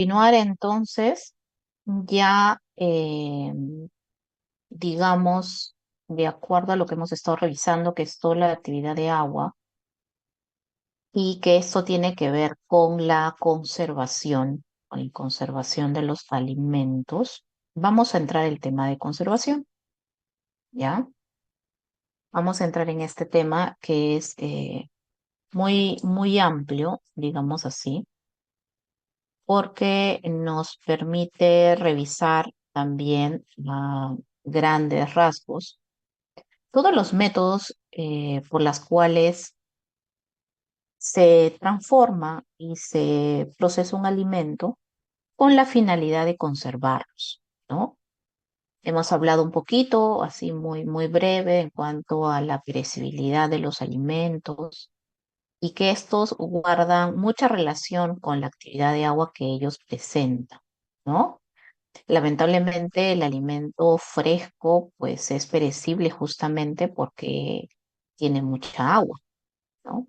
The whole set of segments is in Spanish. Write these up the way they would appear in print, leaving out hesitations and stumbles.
Continuar entonces, ya digamos, de acuerdo a lo que hemos estado revisando, que es toda la actividad de agua, y que esto tiene que ver con la conservación, con la conservación de los alimentos. Vamos a entrar en el tema de conservación, ¿ya? Vamos a entrar en este tema que es muy amplio, digamos así, porque nos permite revisar también a grandes rasgos todos los métodos por las cuales se transforma y se procesa un alimento con la finalidad de conservarlos, ¿no? Hemos hablado un poquito, así muy breve, en cuanto a la perecibilidad de los alimentos y que estos guardan mucha relación con la actividad de agua que ellos presentan, ¿no? Lamentablemente el alimento fresco pues es perecible justamente porque tiene mucha agua, ¿no?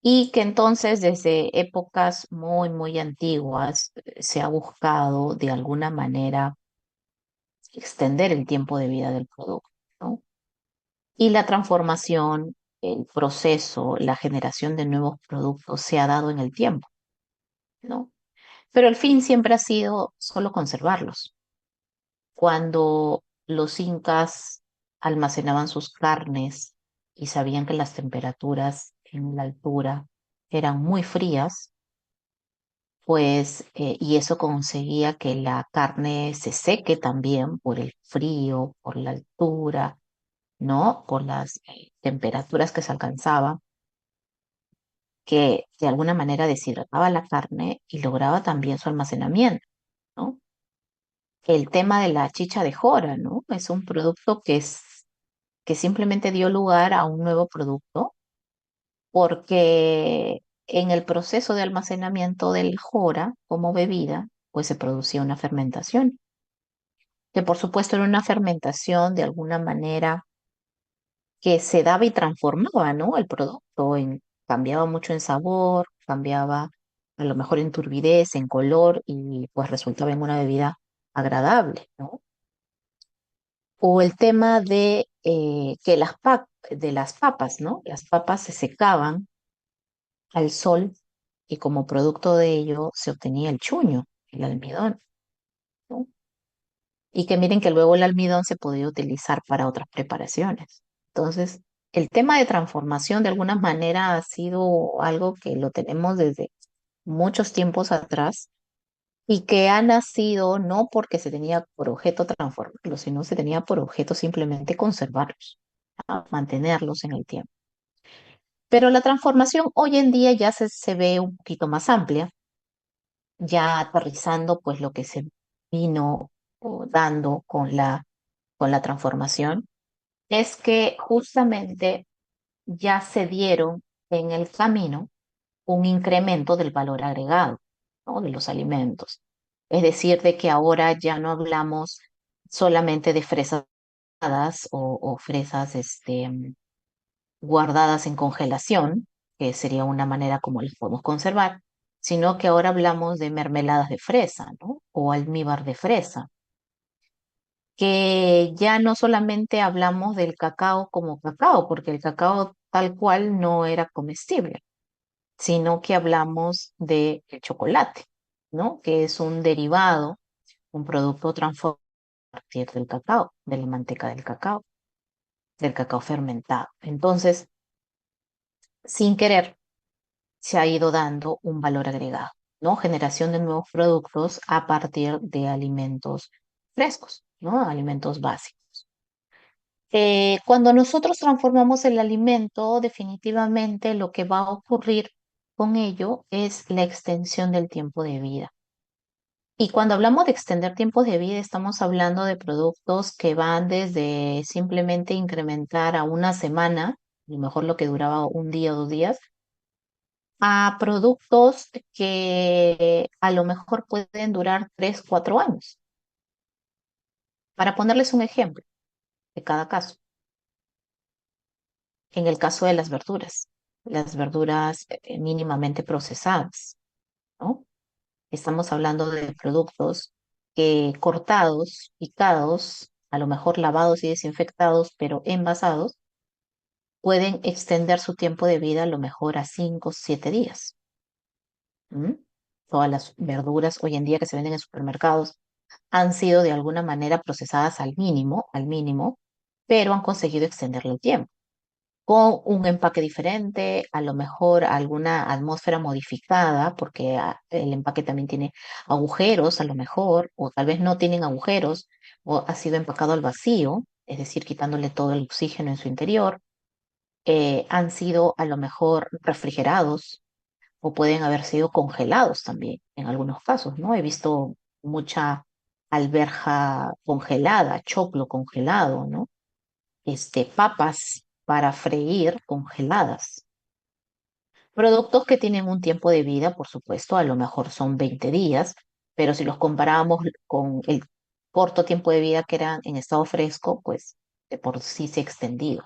Y que entonces desde épocas muy antiguas se ha buscado de alguna manera extender el tiempo de vida del producto, ¿no? Y la transformación, el proceso, la generación de nuevos productos se ha dado en el tiempo, ¿no? Pero el fin siempre ha sido solo conservarlos. Cuando los incas almacenaban sus carnes y sabían que las temperaturas en la altura eran muy frías, pues, y eso conseguía que la carne se seque también por el frío, por la altura, ¿no? Por las temperaturas que se alcanzaban, que de alguna manera deshidrataba la carne y lograba también su almacenamiento, ¿no? El tema de la chicha de jora, ¿no? Es un producto que simplemente dio lugar a un nuevo producto porque en el proceso de almacenamiento del jora como bebida, pues se producía una fermentación, que por supuesto era una fermentación de alguna manera que se daba y transformaba, ¿no? El producto cambiaba mucho en sabor, cambiaba a lo mejor en turbidez, en color y pues resultaba en una bebida agradable, ¿no? O el tema de que de las papas, ¿no? Las papas se secaban al sol y como producto de ello se obtenía el chuño, el almidón, ¿no? Y que miren que luego el almidón se podía utilizar para otras preparaciones. Entonces, el tema de transformación de alguna manera ha sido algo que lo tenemos desde muchos tiempos atrás y que ha nacido no porque se tenía por objeto transformarlos, sino se tenía por objeto simplemente conservarlos, ¿no? Mantenerlos en el tiempo. Pero la transformación hoy en día ya se ve un poquito más amplia, ya aterrizando pues lo que se vino dando con la transformación, es que justamente ya se dieron en el camino un incremento del valor agregado, ¿no? De los alimentos. Es decir, de que ahora ya no hablamos solamente de fresas o fresas guardadas en congelación, que sería una manera como las podemos conservar, sino que ahora hablamos de mermeladas de fresa, ¿no? O almíbar de fresa, que ya no solamente hablamos del cacao como cacao, porque el cacao tal cual no era comestible, sino que hablamos del chocolate, ¿no? Que es un derivado, un producto transformado a partir del cacao, de la manteca del cacao fermentado. Entonces, sin querer, se ha ido dando un valor agregado, ¿no? Generación de nuevos productos a partir de alimentos frescos, ¿no? Alimentos básicos. Cuando nosotros transformamos el alimento, definitivamente lo que va a ocurrir con ello es la extensión del tiempo de vida. Y cuando hablamos de extender tiempos de vida, estamos hablando de productos que van desde simplemente incrementar a una semana, a lo mejor lo que duraba un día o 2 días, a productos que a lo mejor pueden durar 3, 4 años. Para ponerles un ejemplo de cada caso. En el caso de las verduras mínimamente procesadas, ¿no? Estamos hablando de productos que cortados, picados, a lo mejor lavados y desinfectados, pero envasados, pueden extender su tiempo de vida a lo mejor a 5 o 7 días. ¿M? Todas las verduras hoy en día que se venden en supermercados han sido de alguna manera procesadas al mínimo, pero han conseguido extenderle el tiempo con un empaque diferente, a lo mejor alguna atmósfera modificada, porque el empaque también tiene agujeros, a lo mejor, o tal vez no tienen agujeros, o ha sido empacado al vacío, es decir, quitándole todo el oxígeno en su interior. Han sido a lo mejor refrigerados o pueden haber sido congelados también en algunos casos, ¿no? He visto mucha alberja congelada, choclo congelado, ¿no? Papas para freír congeladas. Productos que tienen un tiempo de vida, por supuesto, a lo mejor son 20 días, pero si los comparamos con el corto tiempo de vida que eran en estado fresco, pues de por sí se ha extendido.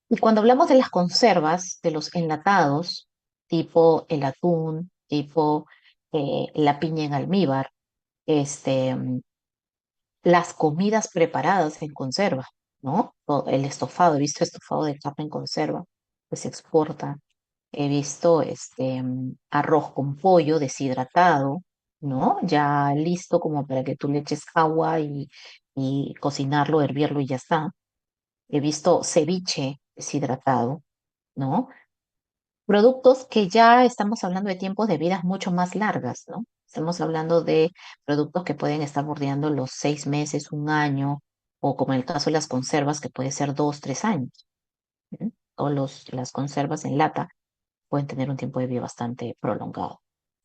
Y cuando hablamos de las conservas, de los enlatados, tipo el atún, tipo la piña en almíbar, este, las comidas preparadas en conserva, ¿no? O el estofado, he visto estofado de carne en conserva que se exporta. He visto arroz con pollo deshidratado, ¿no? Ya listo como para que tú le eches agua y cocinarlo, hervirlo y ya está. He visto ceviche deshidratado, ¿no? Productos que ya estamos hablando de tiempos de vidas mucho más largas, ¿no? Estamos hablando de productos que pueden estar bordeando los 6 meses, un año, o como en el caso de las conservas, que puede ser 2, 3 años. ¿Mm? O las conservas en lata pueden tener un tiempo de vida bastante prolongado,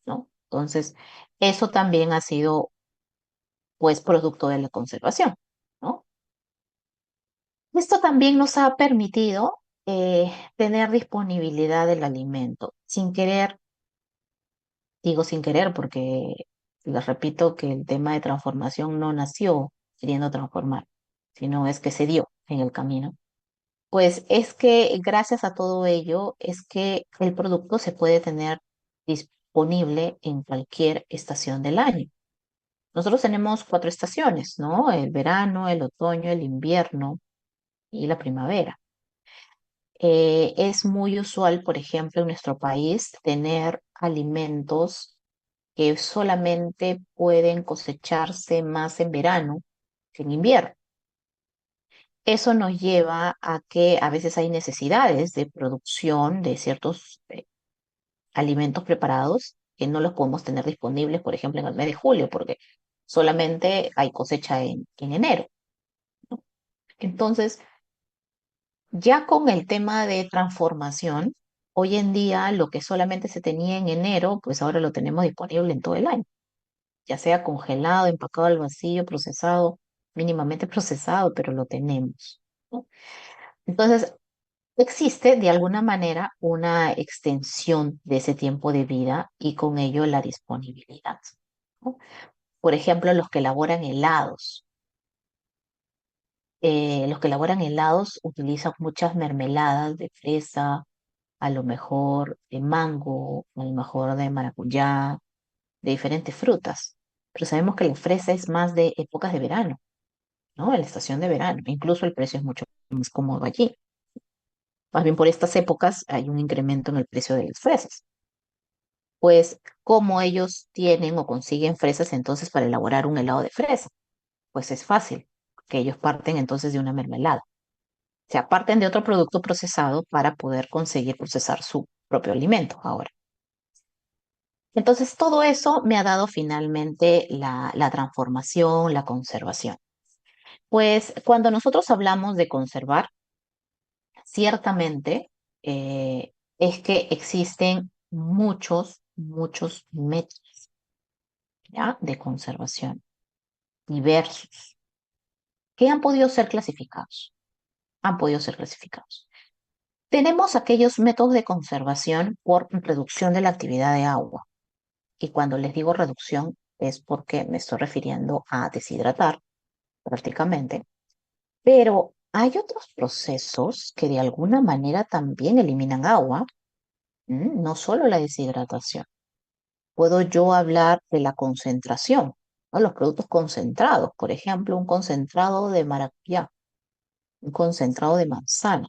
¿no? Entonces, eso también ha sido, pues, producto de la conservación, ¿no? Esto también nos ha permitido tener disponibilidad del alimento sin querer. Digo sin querer porque les repito que el tema de transformación no nació queriendo transformar, sino es que se dio en el camino. Pues es que gracias a todo ello es que el producto se puede tener disponible en cualquier estación del año. Nosotros tenemos 4 estaciones, ¿no? El verano, el otoño, el invierno y la primavera. Es muy usual, por ejemplo, en nuestro país tener alimentos que solamente pueden cosecharse más en verano que en invierno. Eso nos lleva a que a veces hay necesidades de producción de ciertos alimentos preparados que no los podemos tener disponibles, por ejemplo, en el mes de julio, porque solamente hay cosecha en enero. Entonces, ya con el tema de transformación, hoy en día lo que solamente se tenía en enero, pues ahora lo tenemos disponible en todo el año, ya sea congelado, empacado al vacío, procesado, mínimamente procesado, pero lo tenemos, ¿no? Entonces, existe de alguna manera una extensión de ese tiempo de vida y con ello la disponibilidad, ¿no? Por ejemplo, los que elaboran helados utilizan muchas mermeladas de fresa, a lo mejor de mango, a lo mejor de maracuyá, de diferentes frutas. Pero sabemos que la fresa es más de épocas de verano, ¿no? En la estación de verano. Incluso el precio es mucho más cómodo allí. Más bien por estas épocas hay un incremento en el precio de las fresas. Pues, ¿cómo ellos tienen o consiguen fresas entonces para elaborar un helado de fresa? Pues es fácil, que ellos parten entonces de una mermelada. O sea, parten de otro producto procesado para poder conseguir procesar su propio alimento ahora. Entonces, todo eso me ha dado finalmente la transformación, la conservación. Pues cuando nosotros hablamos de conservar, ciertamente es que existen muchos métodos, ¿ya? De conservación, diversos, que han podido ser clasificados. Han podido ser clasificados. Tenemos aquellos métodos de conservación por reducción de la actividad de agua. Y cuando les digo reducción es porque me estoy refiriendo a deshidratar prácticamente. Pero hay otros procesos que de alguna manera también eliminan agua, no solo la deshidratación. puedo yo hablar de la concentración, ¿no? Los productos concentrados, por ejemplo, un concentrado de maracuyá, un concentrado de manzana.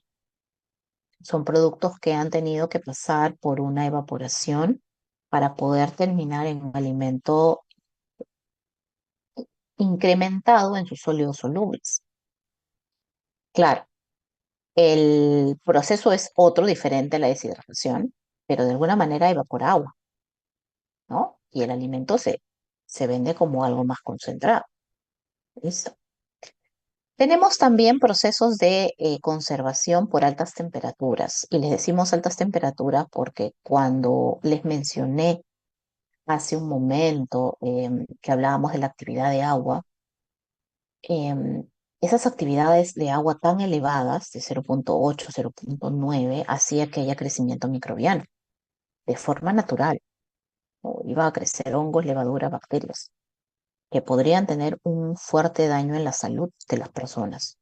Son productos que han tenido que pasar por una evaporación para poder terminar en un alimento incrementado en sus sólidos solubles. Claro, el proceso es otro diferente a la deshidratación, pero de alguna manera evapora agua, ¿no? Y el alimento se vende como algo más concentrado. ¿Listo? Tenemos también procesos de conservación por altas temperaturas. Y les decimos altas temperaturas porque cuando les mencioné hace un momento que hablábamos de la actividad de agua, em, esas actividades de agua tan elevadas, de 0,8, 0,9, hacía que haya crecimiento microbiano de forma natural. O iba a crecer hongos, levaduras, bacterias, que podrían tener un fuerte daño en la salud de las personas.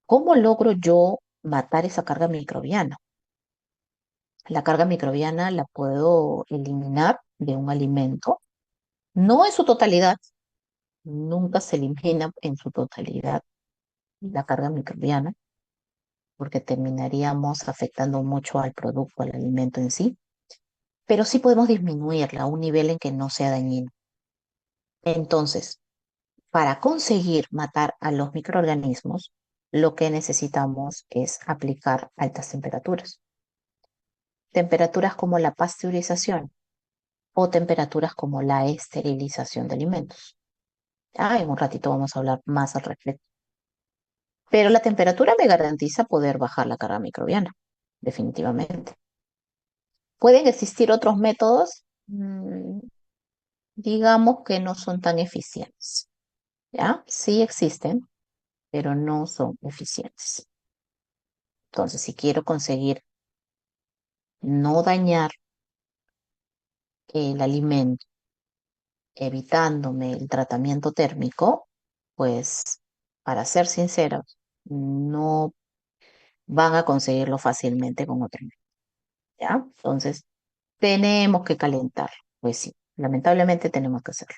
¿Cómo logro yo matar esa carga microbiana? La carga microbiana la puedo eliminar de un alimento, no en su totalidad, nunca se elimina en su totalidad la carga microbiana, porque terminaríamos afectando mucho al producto, al alimento en sí, pero sí podemos disminuirla a un nivel en que no sea dañino. Entonces, para conseguir matar a los microorganismos, lo que necesitamos es aplicar altas temperaturas. Temperaturas como la pasteurización o temperaturas como la esterilización de alimentos. En un ratito vamos a hablar más al respecto. Pero la temperatura me garantiza poder bajar la carga microbiana, definitivamente. ¿Pueden existir otros métodos? Digamos que no son tan eficientes. ¿Ya? Sí existen, pero no son eficientes. Entonces, si quiero conseguir no dañar el alimento, evitándome el tratamiento térmico, pues, para ser sinceros, no van a conseguirlo fácilmente con otro método, ¿ya? Entonces, tenemos que calentar. Pues sí, lamentablemente tenemos que hacerlo.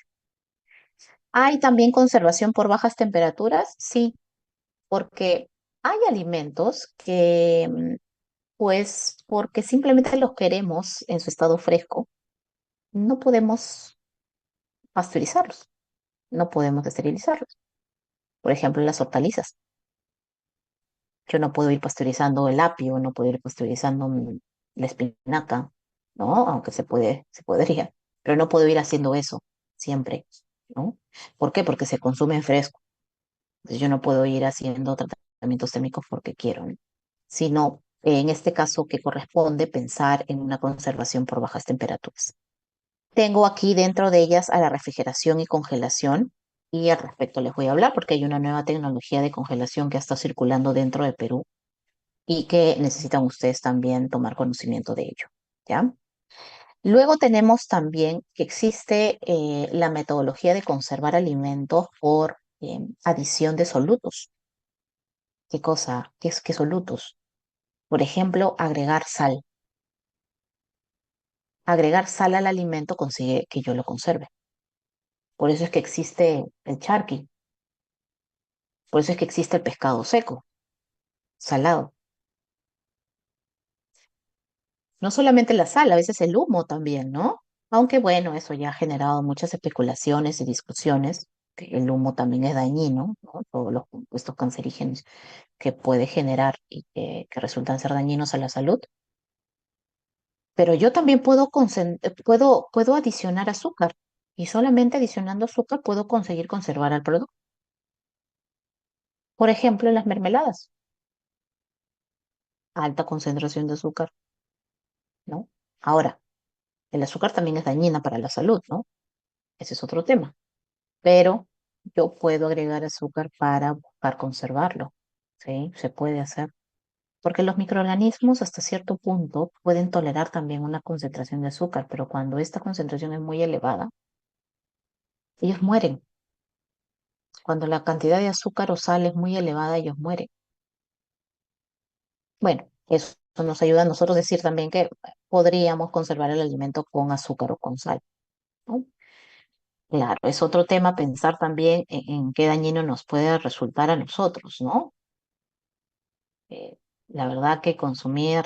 ¿Hay también conservación por bajas temperaturas? Sí, porque hay alimentos que, pues, porque simplemente los queremos en su estado fresco, no podemos pasteurizarlos, no podemos esterilizarlos. Por ejemplo, las hortalizas. Yo no puedo ir pasteurizando el apio, no puedo ir pasteurizando la espinaca, ¿no? Aunque se podría, pero no puedo ir haciendo eso siempre, ¿no? ¿Por qué? Porque se consume en fresco. Entonces yo no puedo ir haciendo tratamientos térmicos porque quiero, ¿no? Sino, en este caso, que corresponde pensar en una conservación por bajas temperaturas. Tengo aquí dentro de ellas a la refrigeración y congelación, y al respecto les voy a hablar porque hay una nueva tecnología de congelación que está circulando dentro de Perú y que necesitan ustedes también tomar conocimiento de ello, ¿ya? Luego tenemos también que existe la metodología de conservar alimentos por adición de solutos. ¿Qué cosa? ¿Qué solutos? Por ejemplo, agregar sal. Agregar sal al alimento consigue que yo lo conserve. Por eso es que existe el charqui. Por eso es que existe el pescado seco, salado. No solamente la sal, a veces el humo también, ¿no? Aunque bueno, eso ya ha generado muchas especulaciones y discusiones, que el humo también es dañino, ¿no? Todos los compuestos cancerígenos que puede generar y que resultan ser dañinos a la salud. Pero yo también puedo adicionar azúcar y solamente adicionando azúcar puedo conseguir conservar el producto. Por ejemplo, en las mermeladas, alta concentración de azúcar, ¿no? Ahora, el azúcar también es dañina para la salud, ¿no? Ese es otro tema. Pero yo puedo agregar azúcar para buscar conservarlo. ¿Sí? Se puede hacer. Porque los microorganismos hasta cierto punto pueden tolerar también una concentración de azúcar, pero cuando esta concentración es muy elevada, ellos mueren. Cuando la cantidad de azúcar o sal es muy elevada, ellos mueren. Bueno, eso nos ayuda a nosotros a decir también que podríamos conservar el alimento con azúcar o con sal, ¿no? Claro, es otro tema pensar también en qué dañino nos puede resultar a nosotros, ¿no? Eh, la verdad que consumir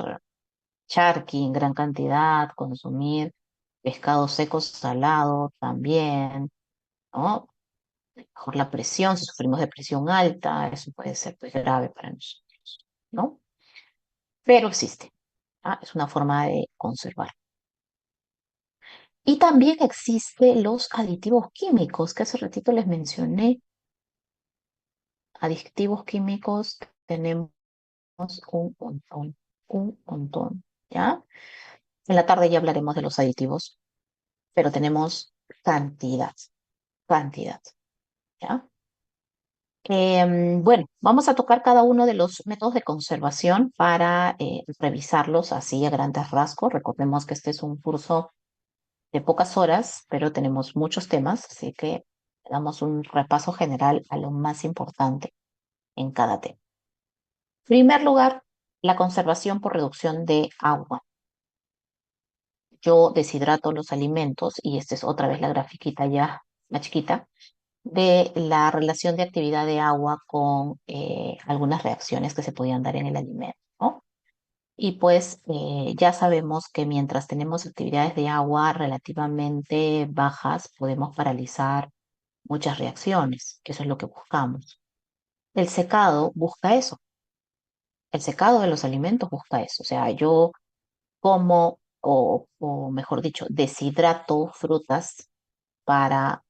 charqui en gran cantidad, consumir pescado seco salado también, ¿no? Mejor la presión, si sufrimos de presión alta, eso puede ser pues, grave para nosotros, ¿no? Pero existe, ¿ah? Es una forma de conservar. Y también existen los aditivos químicos, que hace ratito les mencioné. Aditivos químicos tenemos un montón, ¿ya? En la tarde ya hablaremos de los aditivos, pero tenemos cantidad, cantidad, ¿ya? Bueno, vamos a tocar cada uno de los métodos de conservación para revisarlos así a grandes rasgos. Recordemos que este es un curso de pocas horas, pero tenemos muchos temas, así que damos un repaso general a lo más importante en cada tema. En primer lugar, la conservación por reducción de agua. Yo deshidrato los alimentos y esta es otra vez la grafiquita ya, más chiquita, de la relación de actividad de agua con algunas reacciones que se podían dar en el alimento, ¿no? Y pues ya sabemos que mientras tenemos actividades de agua relativamente bajas, podemos paralizar muchas reacciones, que eso es lo que buscamos. El secado busca eso, el secado de los alimentos busca eso, o sea, yo como, o mejor dicho, deshidrato frutas para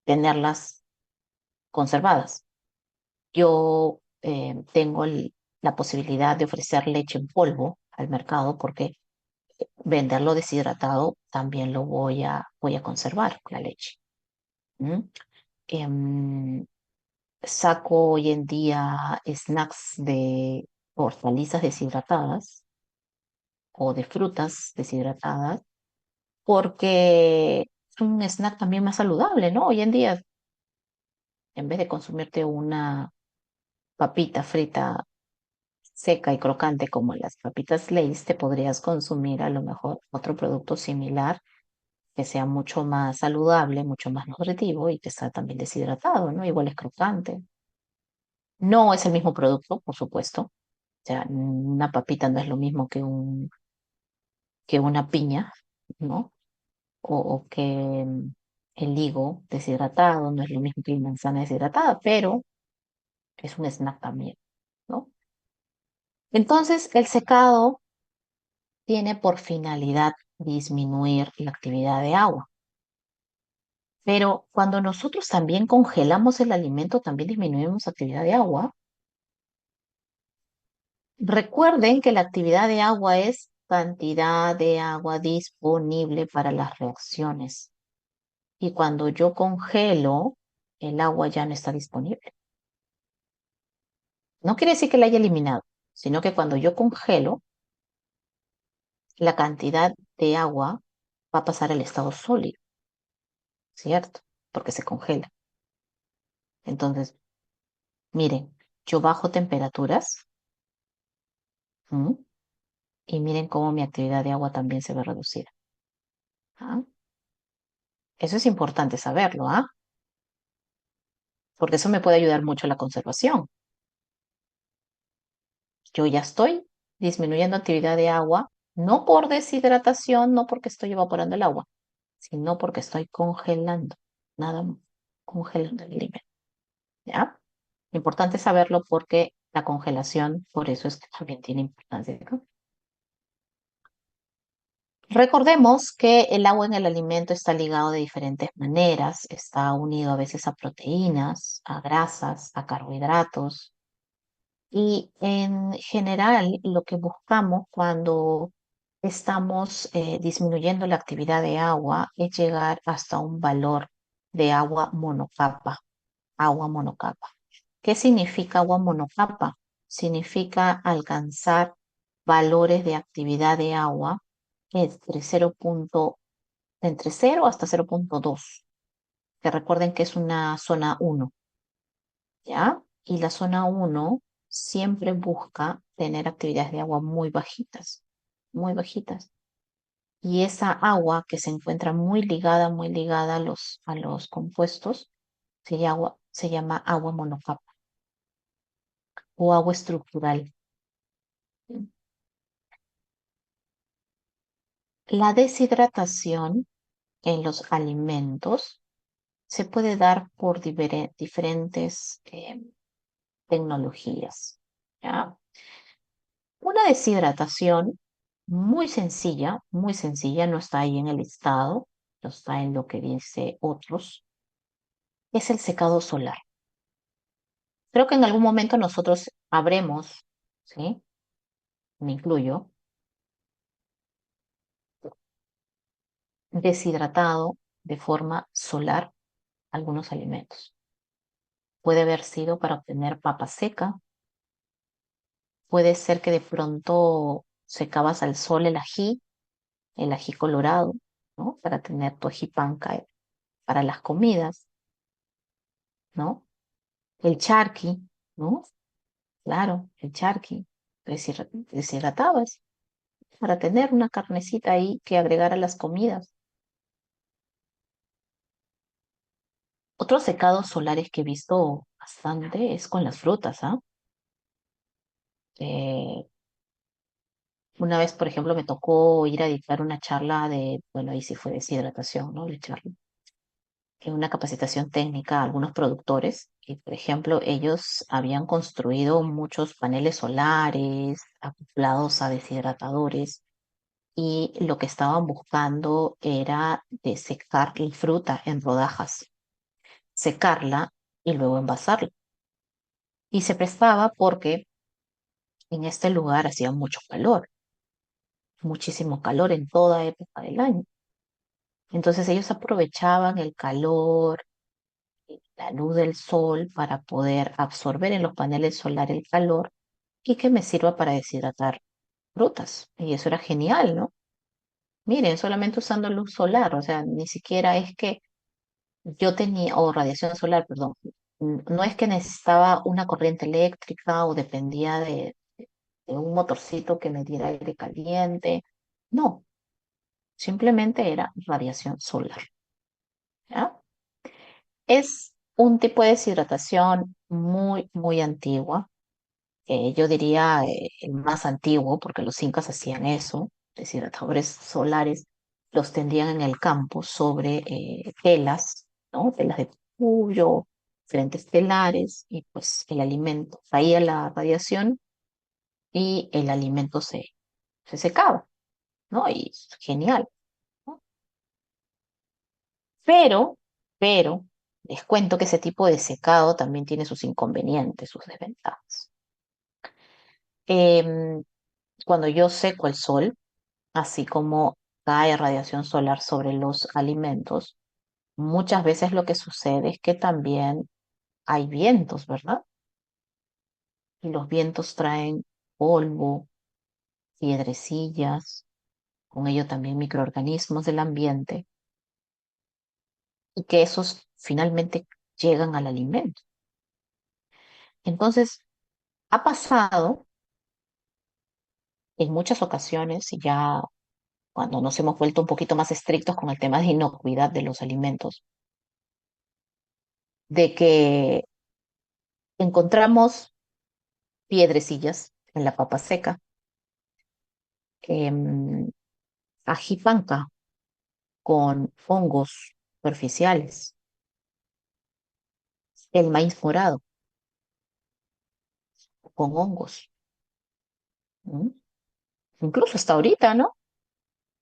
tenerlas conservadas. Yo tengo la posibilidad de ofrecer leche en polvo al mercado porque venderlo deshidratado también lo voy a conservar la leche. ¿Mm? Em, Saco hoy en día snacks de hortalizas deshidratadas o de frutas deshidratadas porque es un snack también más saludable, ¿no? Hoy en día, en vez de consumirte una papita frita seca y crocante como las papitas Lay's, te podrías consumir a lo mejor otro producto similar que sea mucho más saludable, mucho más nutritivo y que está también deshidratado, ¿no? Igual es crocante. No es el mismo producto, por supuesto. O sea, una papita no es lo mismo que una piña, ¿no? O que el higo deshidratado, no es lo mismo que la manzana deshidratada, pero es un snack también, ¿no? Entonces, el secado tiene por finalidad disminuir la actividad de agua. Pero cuando nosotros también congelamos el alimento, también disminuimos actividad de agua. Recuerden que la actividad de agua es cantidad de agua disponible para las reacciones. Y cuando yo congelo, el agua ya no está disponible. No quiere decir que la haya eliminado, sino que cuando yo congelo, la cantidad de agua va a pasar al estado sólido, ¿cierto? Porque se congela. Entonces, miren, yo bajo temperaturas, ¿m? Y miren cómo mi actividad de agua también se ve reducida. ¿Ah? Eso es importante saberlo, ¿ah? Porque eso me puede ayudar mucho en la conservación. Yo ya estoy disminuyendo actividad de agua, no por deshidratación, no porque estoy evaporando el agua, sino porque estoy congelando, nada más, congelando el alimento, ¿ya? Importante saberlo porque la congelación, por eso es que también tiene importancia, ¿no? Recordemos que el agua en el alimento está ligado de diferentes maneras, está unido a veces a proteínas, a grasas, a carbohidratos y en general lo que buscamos cuando estamos disminuyendo la actividad de agua es llegar hasta un valor de agua monocapa, agua monocapa. ¿Qué significa agua monocapa? Significa alcanzar valores de actividad de agua entre cero hasta 0,2, que recuerden que es una zona uno, ¿ya? Y la zona uno siempre busca tener actividades de agua muy bajitas, muy bajitas. y esa agua que se encuentra muy ligada a los compuestos, se llama agua monocapa o agua estructural. La deshidratación en los alimentos se puede dar por diferentes tecnologías. ¿Ya? Una deshidratación muy sencilla, no está ahí en el listado, no está en lo que dice otros, es el secado solar. Creo que en algún momento nosotros habremos, ¿sí? Me incluyo, deshidratado de forma solar algunos alimentos. Puede haber sido para obtener papa seca, puede ser que de pronto secabas al sol el ají colorado, ¿no? Para tener tu ají panca para las comidas, ¿no? El charqui, ¿no? Claro, el charqui. Deshidratabas para tener una carnecita ahí que agregar a las comidas. Otros secados solares que he visto bastante es con las frutas, ¿ah? Eh, una vez, por ejemplo, me tocó ir a dictar una charla bueno, ahí sí fue deshidratación, ¿no? La charla. Una capacitación técnica a algunos productores y, por ejemplo, ellos habían construido muchos paneles solares acoplados a deshidratadores y lo que estaban buscando era de secar la fruta en rodajas, secarla y luego envasarla. Y se prestaba porque en este lugar hacía mucho calor, muchísimo calor en toda época del año. Entonces ellos aprovechaban el calor, la luz del sol para poder absorber en los paneles solares el calor y que me sirva para deshidratar frutas. Y eso era genial, ¿no? Miren, solamente usando luz solar, o sea, ni siquiera es que yo tenía, o radiación solar, perdón, no es que necesitaba una corriente eléctrica o dependía de un motorcito que me diera aire caliente, no, simplemente era radiación solar, ¿ya? Es un tipo de deshidratación muy antigua. Yo diría el más antiguo, porque los incas hacían eso, deshidratadores solares, los tendían en el campo sobre telas, ¿no? Telas de puyo, diferentes telares, y pues el alimento, caía la radiación y el alimento se secaba, ¿no? Y genial, ¿no? Pero, pero, les cuento que ese tipo de secado también tiene sus inconvenientes, sus desventajas. Em, Cuando yo seco el sol, así como cae radiación solar sobre los alimentos, muchas veces lo que sucede es que también hay vientos, ¿verdad? Y los vientos traen polvo, piedrecillas, con ello también microorganismos del ambiente, y que esos finalmente llegan al alimento. Entonces, ha pasado en muchas ocasiones, y ya cuando nos hemos vuelto un poquito más estrictos con el tema de inocuidad de los alimentos, de que encontramos piedrecillas en la papa seca, em, ají panca con hongos superficiales, el maíz morado con hongos. ¿M? Incluso hasta ahorita, ¿no?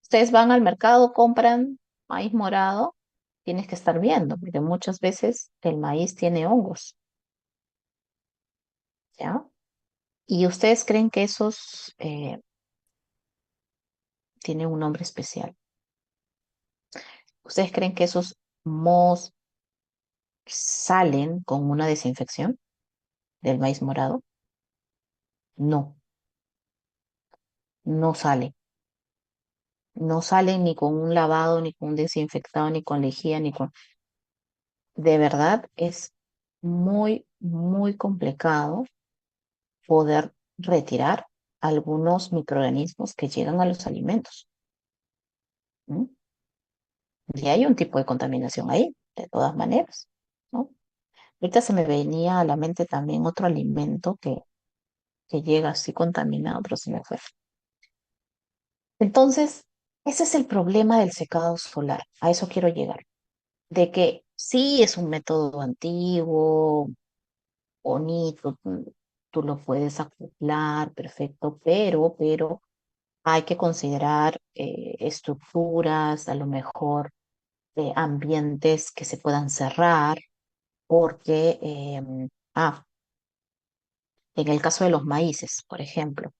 Ustedes van al mercado, compran maíz morado, tienes que estar viendo, porque muchas veces el maíz tiene hongos, ¿ya? Y ustedes creen que esos tienen un nombre especial. ¿Ustedes creen que esos mohos salen con una desinfección del maíz morado? No, no salen. No salen ni con un lavado, ni con un desinfectado, ni con lejía, ni con... De verdad es muy complicado poder retirar algunos microorganismos que llegan a los alimentos. ¿m? Y hay un tipo de contaminación ahí, de todas maneras, ¿no? Ahorita se me venía a la mente también otro alimento que llega así contaminado, pero se me fue. Entonces, ese es el problema del secado solar. A eso quiero llegar. De que sí es un método antiguo, bonito, tú lo puedes acoplar, perfecto, pero hay que considerar estructuras, a lo mejor ambientes que se puedan cerrar, porque, en el caso de los maíces, por ejemplo,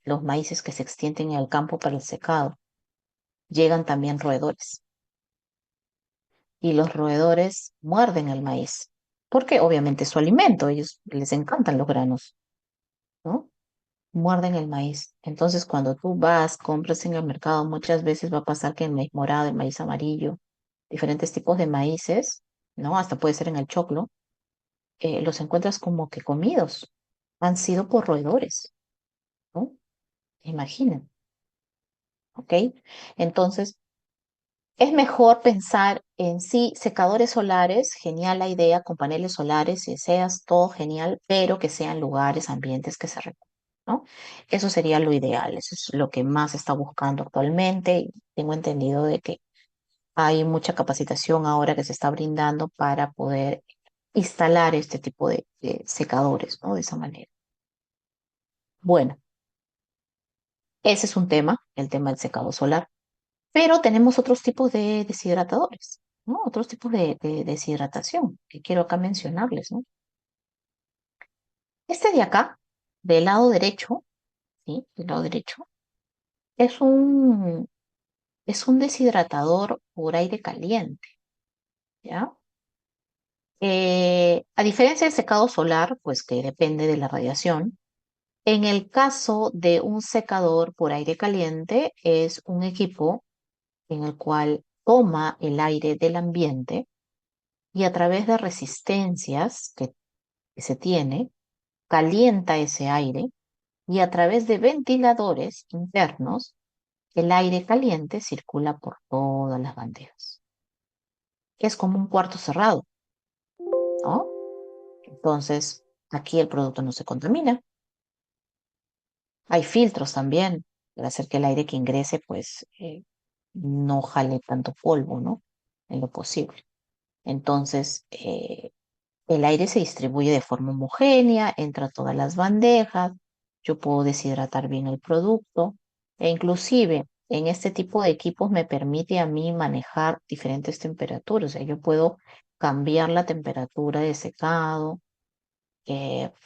los maíces que se extienden en el campo para el secado, llegan también roedores y los roedores muerden el maíz, porque obviamente es su alimento, ellos les encantan los granos, ¿no? Muerden el maíz. Entonces, cuando tú vas, compras en el mercado, muchas veces va a pasar que el maíz morado, el maíz amarillo, diferentes tipos de maíces, ¿no? Hasta puede ser en el choclo, los encuentras como que comidos, han sido por roedores, ¿no? Imaginen, ¿ok? Entonces, es mejor pensar en sí, secadores solares, genial la idea, con paneles solares, y seas todo genial, pero que sean lugares, ambientes que se recuerden, ¿no? Eso sería lo ideal, eso es lo que más se está buscando actualmente. Y tengo entendido de que hay mucha capacitación ahora que se está brindando para poder instalar este tipo de secadores, ¿no? De esa manera. Bueno, ese es un tema, el tema del secado solar. Pero tenemos otros tipos de deshidratadores, ¿no? Otros tipos de deshidratación que quiero acá mencionarles, ¿no? Este de acá, del lado derecho, ¿sí? Del lado derecho, es es un deshidratador por aire caliente, ¿ya? A diferencia del secado solar, pues que depende de la radiación, en el caso de un secador por aire caliente, es un equipo en el cual toma el aire del ambiente y a través de resistencias que se tiene, calienta ese aire y a través de ventiladores internos, el aire caliente circula por todas las bandejas. Es como un cuarto cerrado, ¿no? Entonces, aquí el producto no se contamina. Hay filtros también para hacer que el aire que ingrese, pues, no jale tanto polvo, ¿no? En lo posible. Entonces, el aire se distribuye de forma homogénea, entra a todas las bandejas, yo puedo deshidratar bien el producto e inclusive en este tipo de equipos me permite a mí manejar diferentes temperaturas. O sea, yo puedo cambiar la temperatura de secado,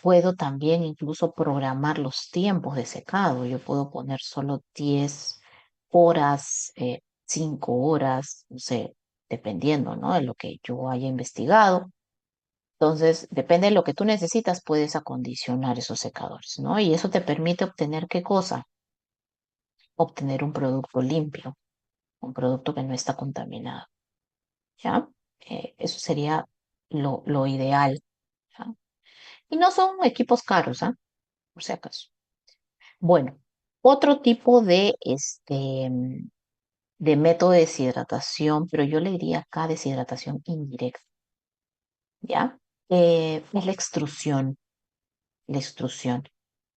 puedo también incluso programar los tiempos de secado. Yo puedo poner solo 10 horas, 5 horas, no sé, dependiendo, ¿no? De lo que yo haya investigado. Entonces, depende de lo que tú necesitas, puedes acondicionar esos secadores, ¿no? Y eso te permite obtener ¿qué cosa? Obtener un producto limpio, un producto que no está contaminado, ¿ya? Eso sería lo ideal, ¿ya? Y no son equipos caros, ¿ah? Por si acaso. Bueno, otro tipo de método de deshidratación, pero yo le diría acá deshidratación indirecta, ¿ya? Es la extrusión. La extrusión.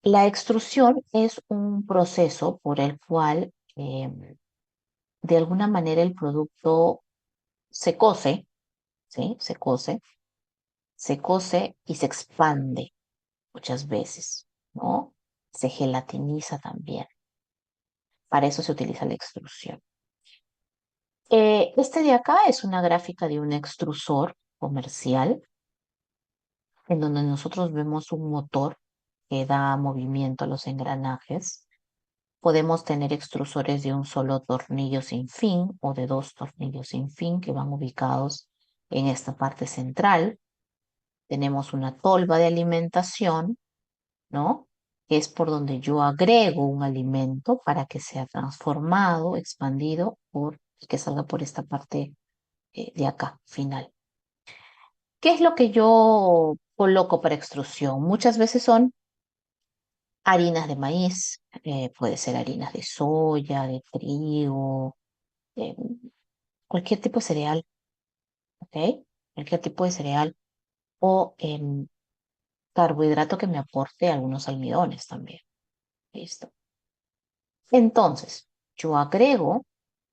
La extrusión es un proceso por el cual, de alguna manera, el producto se cose, ¿sí? Se cose y se expande muchas veces, ¿no? Se gelatiniza también. Para eso se utiliza la extrusión. Este de acá es una gráfica de un extrusor comercial en donde nosotros vemos un motor que da movimiento a los engranajes. Podemos tener extrusores de un solo tornillo sin fin o de dos tornillos sin fin que van ubicados en esta parte central. Tenemos una tolva de alimentación, ¿no? Que es por donde yo agrego un alimento para que sea transformado, expandido y que salga por esta parte de acá, final. ¿Qué es lo que yo coloco para extrusión? Muchas veces son harinas de maíz, puede ser harinas de soya, de trigo, eh, cualquier tipo de cereal, ¿ok? Cualquier tipo de cereal o carbohidrato que me aporte algunos almidones también. Listo. Entonces, yo agrego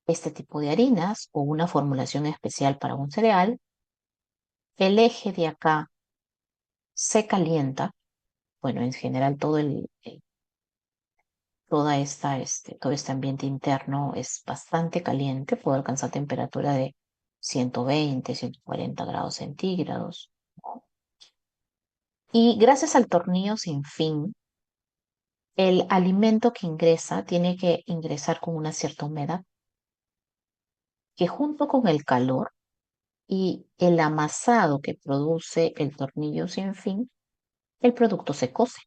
este tipo de harinas o una formulación especial para un cereal. El eje de acá se calienta. Bueno, en general todo este ambiente interno es bastante caliente, puede alcanzar temperatura de 120, 140 grados centígrados, ¿no? Y gracias al tornillo sin fin, el alimento que ingresa tiene que ingresar con una cierta humedad, que junto con el calor y el amasado que produce el tornillo sin fin, el producto se cose.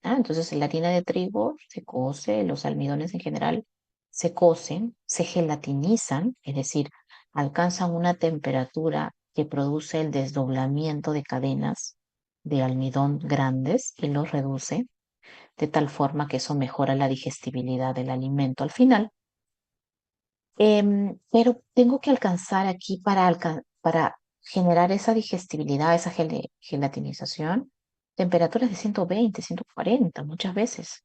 Entonces la harina de trigo se cose, los almidones en general se cocen, se gelatinizan, es decir, alcanzan una temperatura que produce el desdoblamiento de cadenas de almidón grandes y los reduce de tal forma que eso mejora la digestibilidad del alimento al final. Pero tengo que alcanzar aquí para generar esa digestibilidad, esa gelatinización, temperaturas de 120, 140 muchas veces.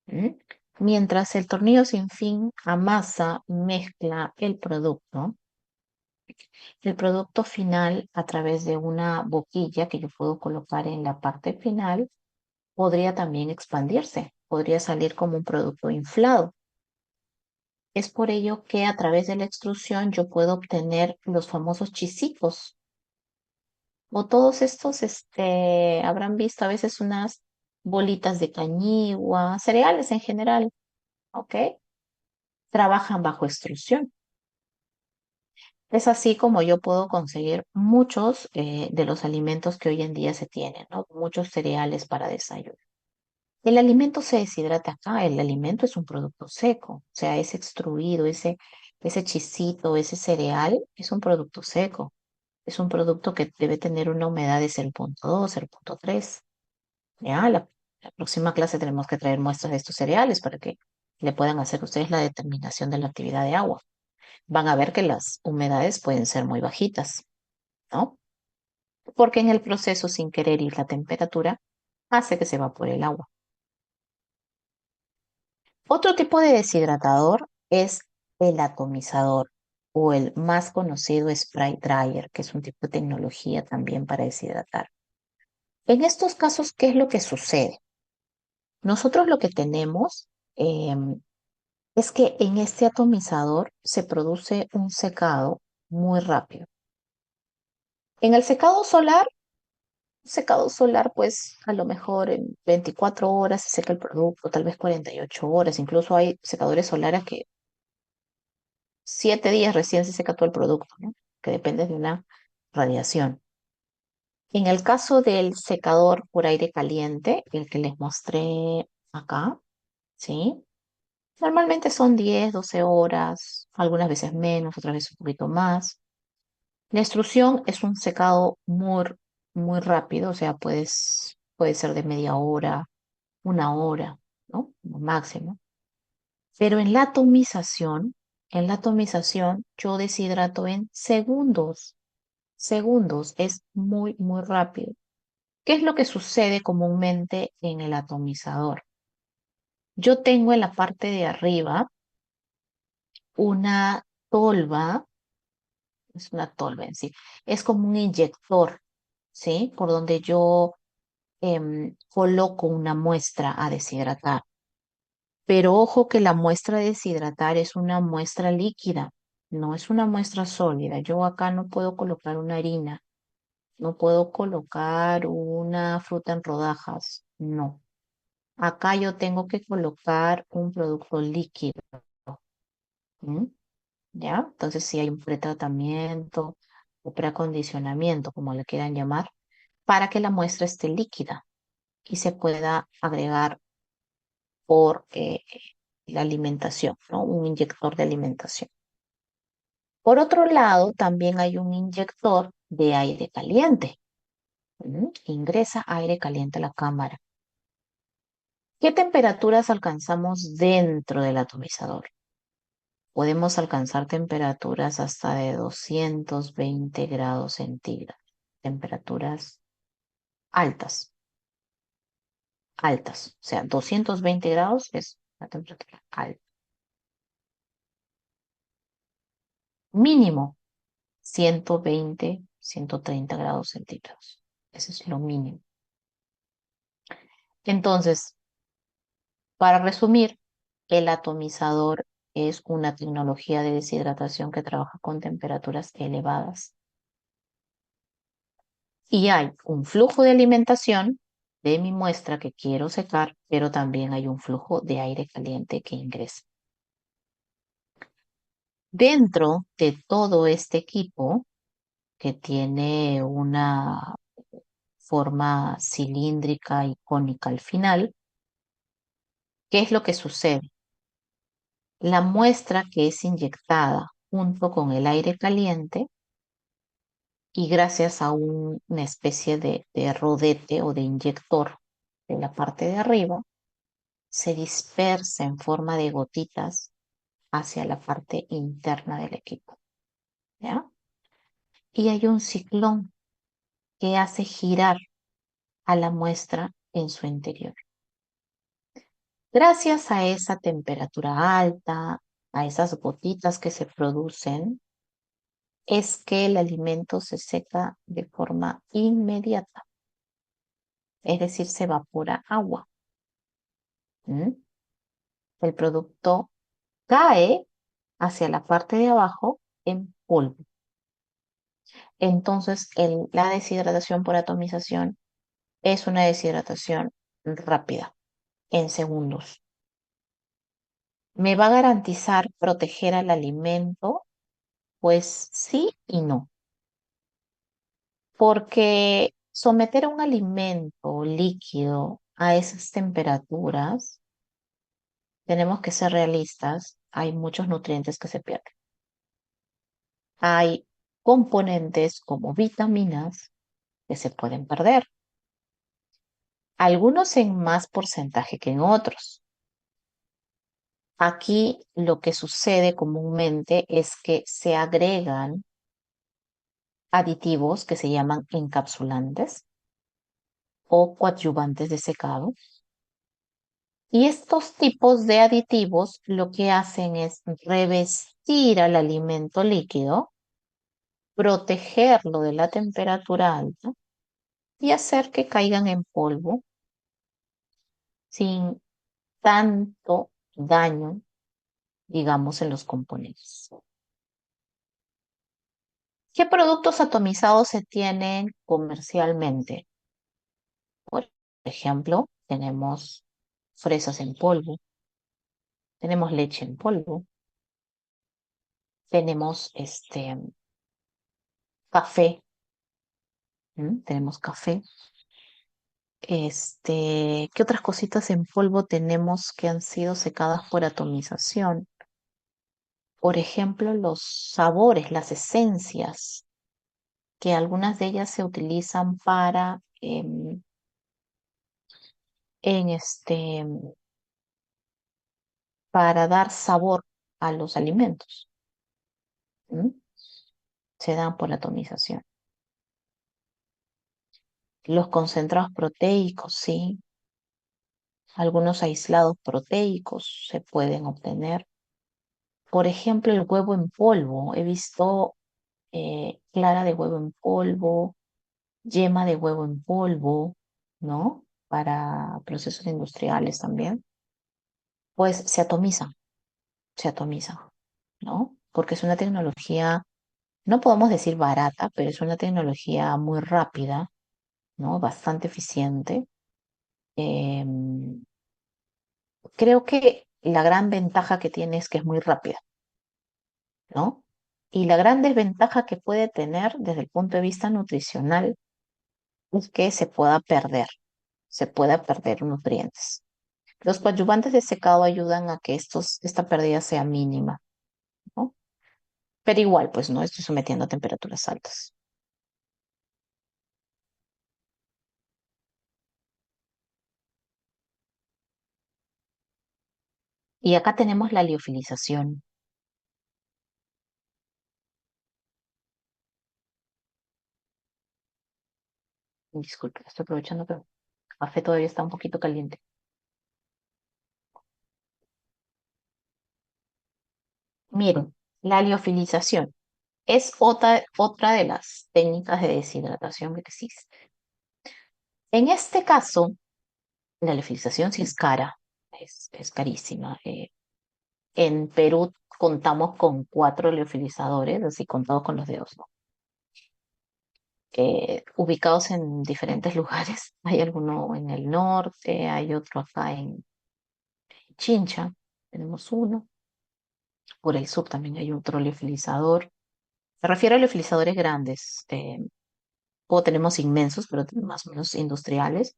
¿M? Mientras el tornillo sin fin amasa, mezcla el producto final a través de una boquilla que yo puedo colocar en la parte final, podría también expandirse, podría salir como un producto inflado. Es por ello que a través de la extrusión yo puedo obtener los famosos chisicos o todos estos, habrán visto a veces unas bolitas de cañigua, cereales en general, ¿ok? Trabajan bajo extrusión. Es así como yo puedo conseguir muchos de los alimentos que hoy en día se tienen, ¿no? Muchos cereales para desayuno. El alimento se deshidrata acá, el alimento es un producto seco, o sea, es extruido, ese chisito, ese cereal es un producto seco, es un producto que debe tener una humedad de 0,2, 0,3. Ya, la próxima clase tenemos que traer muestras de estos cereales para que le puedan hacer ustedes la determinación de la actividad de agua. Van a ver que las humedades pueden ser muy bajitas, ¿no? Porque en el proceso, sin querer ir la temperatura, hace que se evapore el agua. Otro tipo de deshidratador es el atomizador o el más conocido spray dryer, que es un tipo de tecnología también para deshidratar. En estos casos, ¿qué es lo que sucede? Nosotros lo que tenemos es que en este atomizador se produce un secado muy rápido. En el secado solar, pues a lo mejor en 24 horas se seca el producto, tal vez 48 horas, incluso hay secadores solares que 7 días recién se seca todo el producto, ¿no? Que depende de una radiación. En el caso del secador por aire caliente, el que les mostré acá, ¿sí? Normalmente son 10, 12 horas, algunas veces menos, otras veces un poquito más. La extrusión es un secado muy rápido, o sea, puede ser de media hora, una hora, ¿no? Como máximo. Pero en la atomización, yo deshidrato en segundos. Segundos, es muy rápido. ¿Qué es lo que sucede comúnmente en el atomizador? Yo tengo en la parte de arriba una tolva, es una tolva en sí, es como un inyector, ¿sí? Por donde yo coloco una muestra a deshidratar. Pero ojo que la muestra a deshidratar es una muestra líquida, no es una muestra sólida. Yo acá no puedo colocar una harina, no puedo colocar una fruta en rodajas, no. Acá yo tengo que colocar un producto líquido, ¿m? ¿Ya? Entonces si hay un pretratamiento o preacondicionamiento, como le quieran llamar, para que la muestra esté líquida y se pueda agregar por la alimentación, ¿no? Un inyector de alimentación. Por otro lado, también hay un inyector de aire caliente. Ingresa aire caliente a la cámara. ¿Qué temperaturas alcanzamos dentro del atomizador? podemos alcanzar temperaturas hasta de 220 grados centígrados, temperaturas altas, altas. O sea, 220 grados es la temperatura alta. Mínimo 120, 130 grados centígrados. Ese es lo mínimo. Entonces, para resumir, el atomizador es una tecnología de deshidratación que trabaja con temperaturas elevadas. Y hay un flujo de alimentación de mi muestra que quiero secar, pero también hay un flujo de aire caliente que ingresa. Dentro de todo este equipo, que tiene una forma cilíndrica y cónica al final, ¿qué es lo que sucede? La muestra que es inyectada junto con el aire caliente y gracias a una especie de rodete o de inyector de la parte de arriba, se dispersa en forma de gotitas hacia la parte interna del equipo, ¿ya? Y hay un ciclón que hace girar a la muestra en su interior. Gracias a esa temperatura alta, a esas gotitas que se producen, es que el alimento se seca de forma inmediata, es decir, se evapora agua. ¿Mm? El producto cae hacia la parte de abajo en polvo. Entonces, la deshidratación por atomización es una deshidratación rápida, en segundos. ¿Me va a garantizar proteger al alimento? Pues sí y no, porque someter a un alimento líquido a esas temperaturas, tenemos que ser realistas, hay muchos nutrientes que se pierden. Hay componentes como vitaminas que se pueden perder, algunos en más porcentaje que en otros. Aquí lo que sucede comúnmente es que se agregan aditivos que se llaman encapsulantes o coadyuvantes de secado. Y estos tipos de aditivos lo que hacen es revestir al alimento líquido, protegerlo de la temperatura alta y hacer que caigan en polvo sin tanto daño, digamos, en los componentes. ¿Qué productos atomizados se tienen comercialmente? Por ejemplo, tenemos fresas en polvo, tenemos leche en polvo, tenemos café, tenemos café. ¿Qué otras cositas en polvo tenemos que han sido secadas por atomización? Por ejemplo, los sabores, las esencias, que algunas de ellas se utilizan en para dar sabor a los alimentos. ¿M? Se dan por atomización. Los concentrados proteicos, sí. Algunos aislados proteicos se pueden obtener. Por ejemplo, el huevo en polvo. He visto clara de huevo en polvo, yema de huevo en polvo, ¿no? Para procesos industriales también. Pues se atomiza, ¿no? Porque es una tecnología, no podemos decir barata, pero es una tecnología muy rápida, ¿no? Bastante eficiente. Em, Creo que la gran ventaja que tiene es que es muy rápida, ¿no? Y la gran desventaja que puede tener desde el punto de vista nutricional es que se pueda perder nutrientes. Los coadyuvantes de secado ayudan a que esta pérdida sea mínima, ¿no? Pero igual, pues no estoy sometiendo a temperaturas altas. Y acá tenemos la liofilización. Disculpe, estoy aprovechando que el café todavía está un poquito caliente. Miren, la liofilización es otra de las técnicas de deshidratación que existe. En este caso, la liofilización sí es cara, es carísima. En Perú contamos con 4 liofilizadores, así contados con los dedos, ¿no? Ubicados en diferentes lugares. Hay alguno en el norte, hay otro acá en Chincha, tenemos uno. Por el sur también hay otro liofilizador. Me refiero a liofilizadores grandes. O tenemos inmensos, pero más o menos industriales.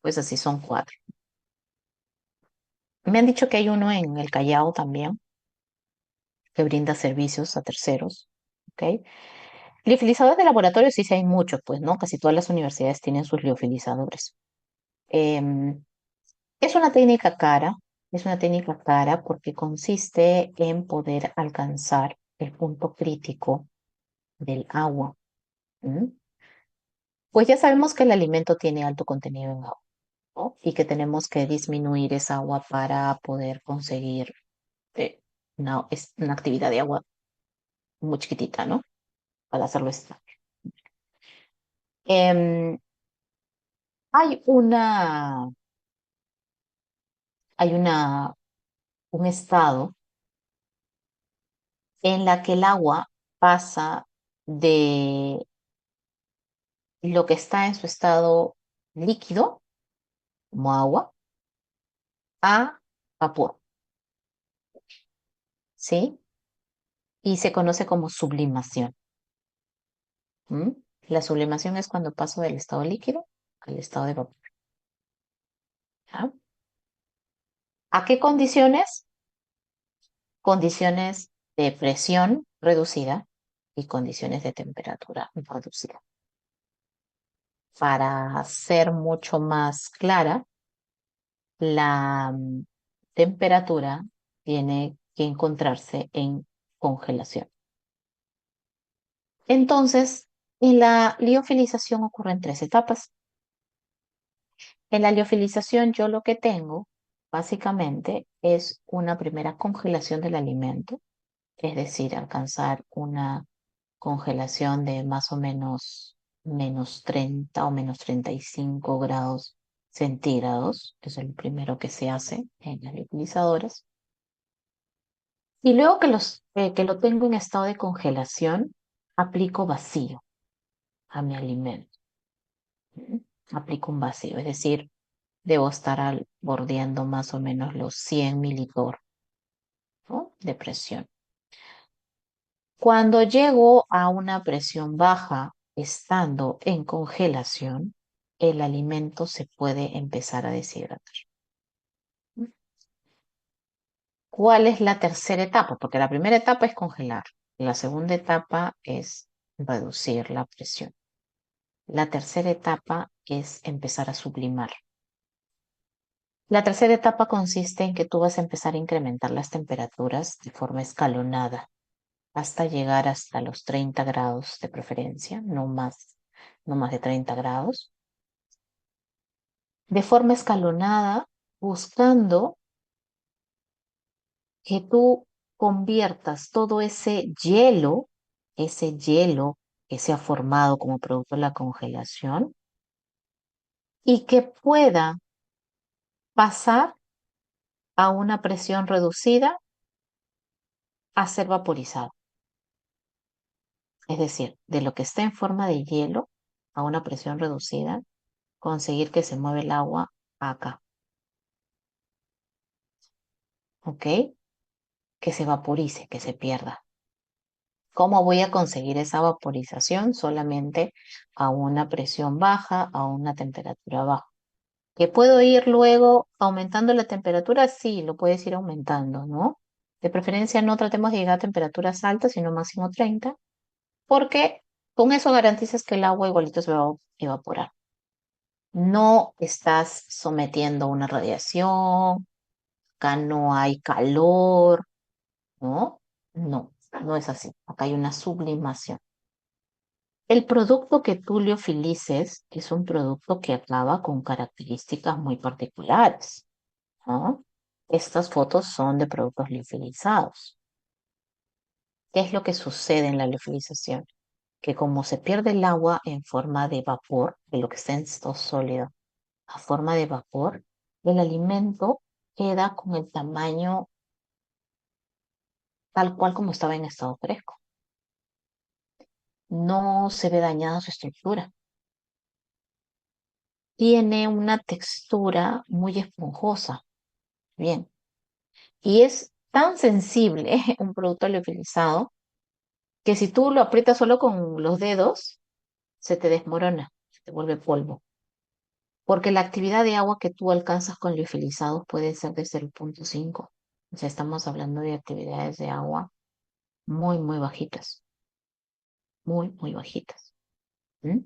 Pues así son 4. Me han dicho que hay uno en el Callao también, que brinda servicios a terceros. ¿Ok? Liofilizadores de laboratorio sí, sí hay muchos, pues, ¿no? Casi todas las universidades tienen sus liofilizadores. Em, es una técnica cara, es una técnica cara porque consiste en poder alcanzar el punto crítico del agua. ¿M? Pues ya sabemos que el alimento tiene alto contenido en agua, ¿no? Y que tenemos que disminuir esa agua para poder conseguir una actividad de agua muy chiquitita, ¿no? Para hacerlo estar. Em, hay una, hay un estado en la que el agua pasa de lo que está en su estado líquido, como agua, a vapor, ¿sí? Y se conoce como sublimación. ¿M? La sublimación es cuando paso del estado líquido al estado de vapor. ¿Ya? ¿A qué condiciones? Condiciones de presión reducida y condiciones de temperatura reducida. Para ser mucho más clara, la temperatura tiene que encontrarse en congelación. Entonces, en la liofilización ocurren 3 etapas. En la liofilización yo lo que tengo básicamente es una primera congelación del alimento, es decir, alcanzar una congelación de más o menos -30 o -35 grados centígrados. Eso es lo primero que se hace en las liofilizadoras. Y luego que lo tengo en estado de congelación, aplico vacío a mi alimento. ¿M? Aplico un vacío, es decir, debo estar bordeando más o menos los 100 mililitros, ¿no? De presión. Cuando llego a una presión baja, estando en congelación, el alimento se puede empezar a deshidratar. ¿Cuál es la tercera etapa? Porque la primera etapa es congelar. La segunda etapa es reducir la presión. La tercera etapa es empezar a sublimar. La tercera etapa consiste en que tú vas a empezar a incrementar las temperaturas de forma escalonada hasta llegar hasta los 30 grados de preferencia, no más de 30 grados, de forma escalonada, buscando que tú conviertas todo ese hielo que se ha formado como producto de la congelación, y que pueda pasar a una presión reducida a ser vaporizado. Es decir, de lo que está en forma de hielo a una presión reducida, conseguir que se mueva el agua acá, ¿ok? Que se vaporice, que se pierda. ¿Cómo voy a conseguir esa vaporización? Solamente a una presión baja, a una temperatura baja. ¿Que puedo ir luego aumentando la temperatura? Sí, lo puedes ir aumentando, ¿no? De preferencia no tratemos de llegar a temperaturas altas, sino máximo 30, porque con eso garantizas que el agua igualito se va a evaporar. No estás sometiendo a una radiación, acá no hay calor, ¿no? No, no es así. Acá hay una sublimación. El producto que tú liofilices es un producto que acaba con características muy particulares, ¿no? Estas fotos son de productos liofilizados. ¿Qué es lo que sucede en la liofilización? Que como se pierde el agua en forma de vapor, de lo que está en estado sólido a forma de vapor, el alimento queda con el tamaño tal cual como estaba en estado fresco. No se ve dañada su estructura. Tiene una textura muy esponjosa. Bien. Y es tan sensible un producto liofilizado que si tú lo aprietas solo con los dedos, se te desmorona, se te vuelve polvo. Porque la actividad de agua que tú alcanzas con liofilizados puede ser de 0,5. O sea, estamos hablando de actividades de agua muy, muy bajitas, muy, muy bajitas. ¿Mm?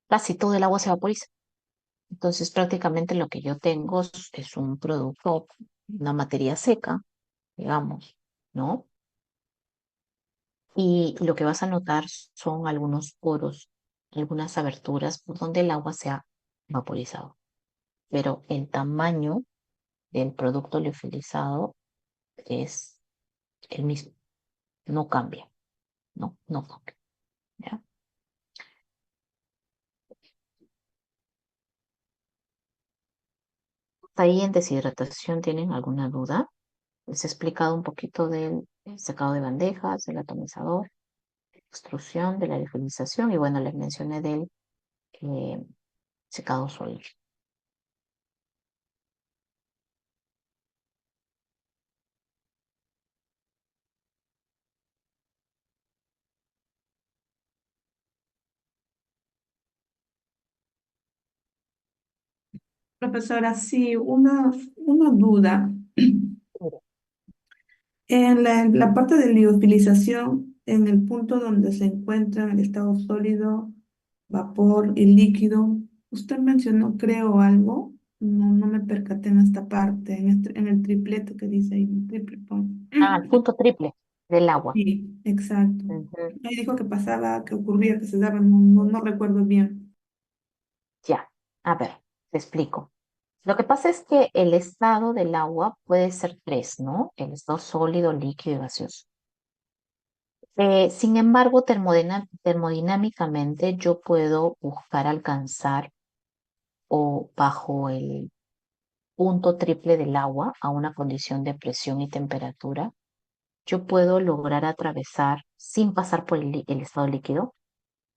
Casi todo el agua se vaporiza. Entonces, prácticamente lo que yo tengo es un producto, una materia seca, digamos, ¿no? Y lo que vas a notar son algunos poros, algunas aberturas por donde el agua se ha vaporizado. Pero el tamaño del producto liofilizado es el mismo, no cambia, no cambia. ¿Ya? Ahí en deshidratación tienen alguna duda. Les he explicado un poquito del secado de bandejas, del atomizador, extrusión, de la liofilización y bueno, les mencioné del eh, secado sólido. Profesora, sí, una duda. En la parte de liofilización, en el punto donde se encuentra el estado sólido, vapor y líquido, usted mencionó, creo, algo. No me percaté en esta parte, en el triplete que dice ahí, el triple point. Ah, el punto triple del agua. Sí, exacto. Ujú. Ahí dijo que pasaba, que ocurría, que se daba, no recuerdo bien. Ya, a ver, te explico. Lo que pasa es que el estado del agua puede ser tres, ¿no? El estado sólido, líquido y gaseoso. Sin embargo, termodinámicamente yo puedo buscar alcanzar o bajo el punto triple del agua a una condición de presión y temperatura, yo puedo lograr atravesar sin pasar por el estado líquido,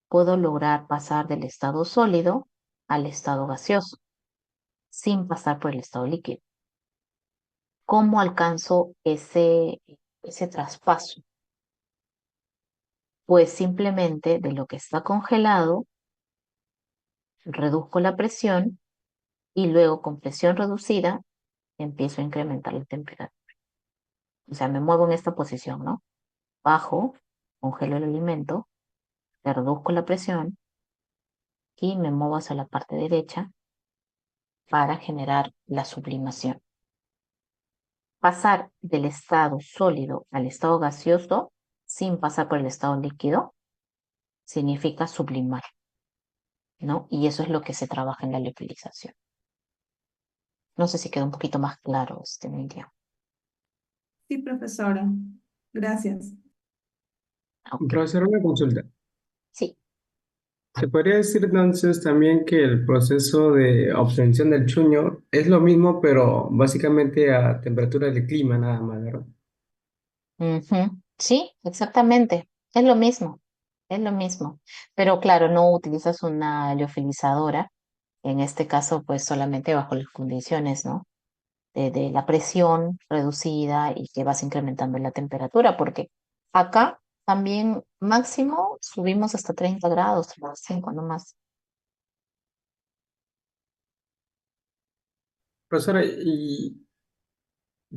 puedo lograr pasar del estado sólido al estado gaseoso sin pasar por el estado líquido. ¿Cómo alcanzo ese traspaso? Pues simplemente de lo que está congelado, reduzco la presión y luego con presión reducida empiezo a incrementar la temperatura. O sea, me muevo en esta posición, ¿no? Bajo, congelo el alimento, reduzco la presión y me muevo hacia la parte derecha para generar la sublimación. Pasar del estado sólido al estado gaseoso sin pasar por el estado líquido significa sublimar, ¿no? Y eso es lo que se trabaja en la liofilización. No sé si quedó un poquito más claro, Miriam. Sí, profesora. Gracias. Ok, Profesor, una consulta. sí, ¿Se podría decir entonces también que el proceso de obtención del chuño es lo mismo, pero básicamente a temperatura del clima nada más, ¿verdad? ujú, sí, exactamente. Es lo mismo. Pero claro, no utilizas una liofilizadora, en este caso, pues solamente bajo las condiciones, ¿no? De la presión reducida y que vas incrementando la temperatura, porque acá también máximo subimos hasta 30 grados, 35, no más. Profesora, y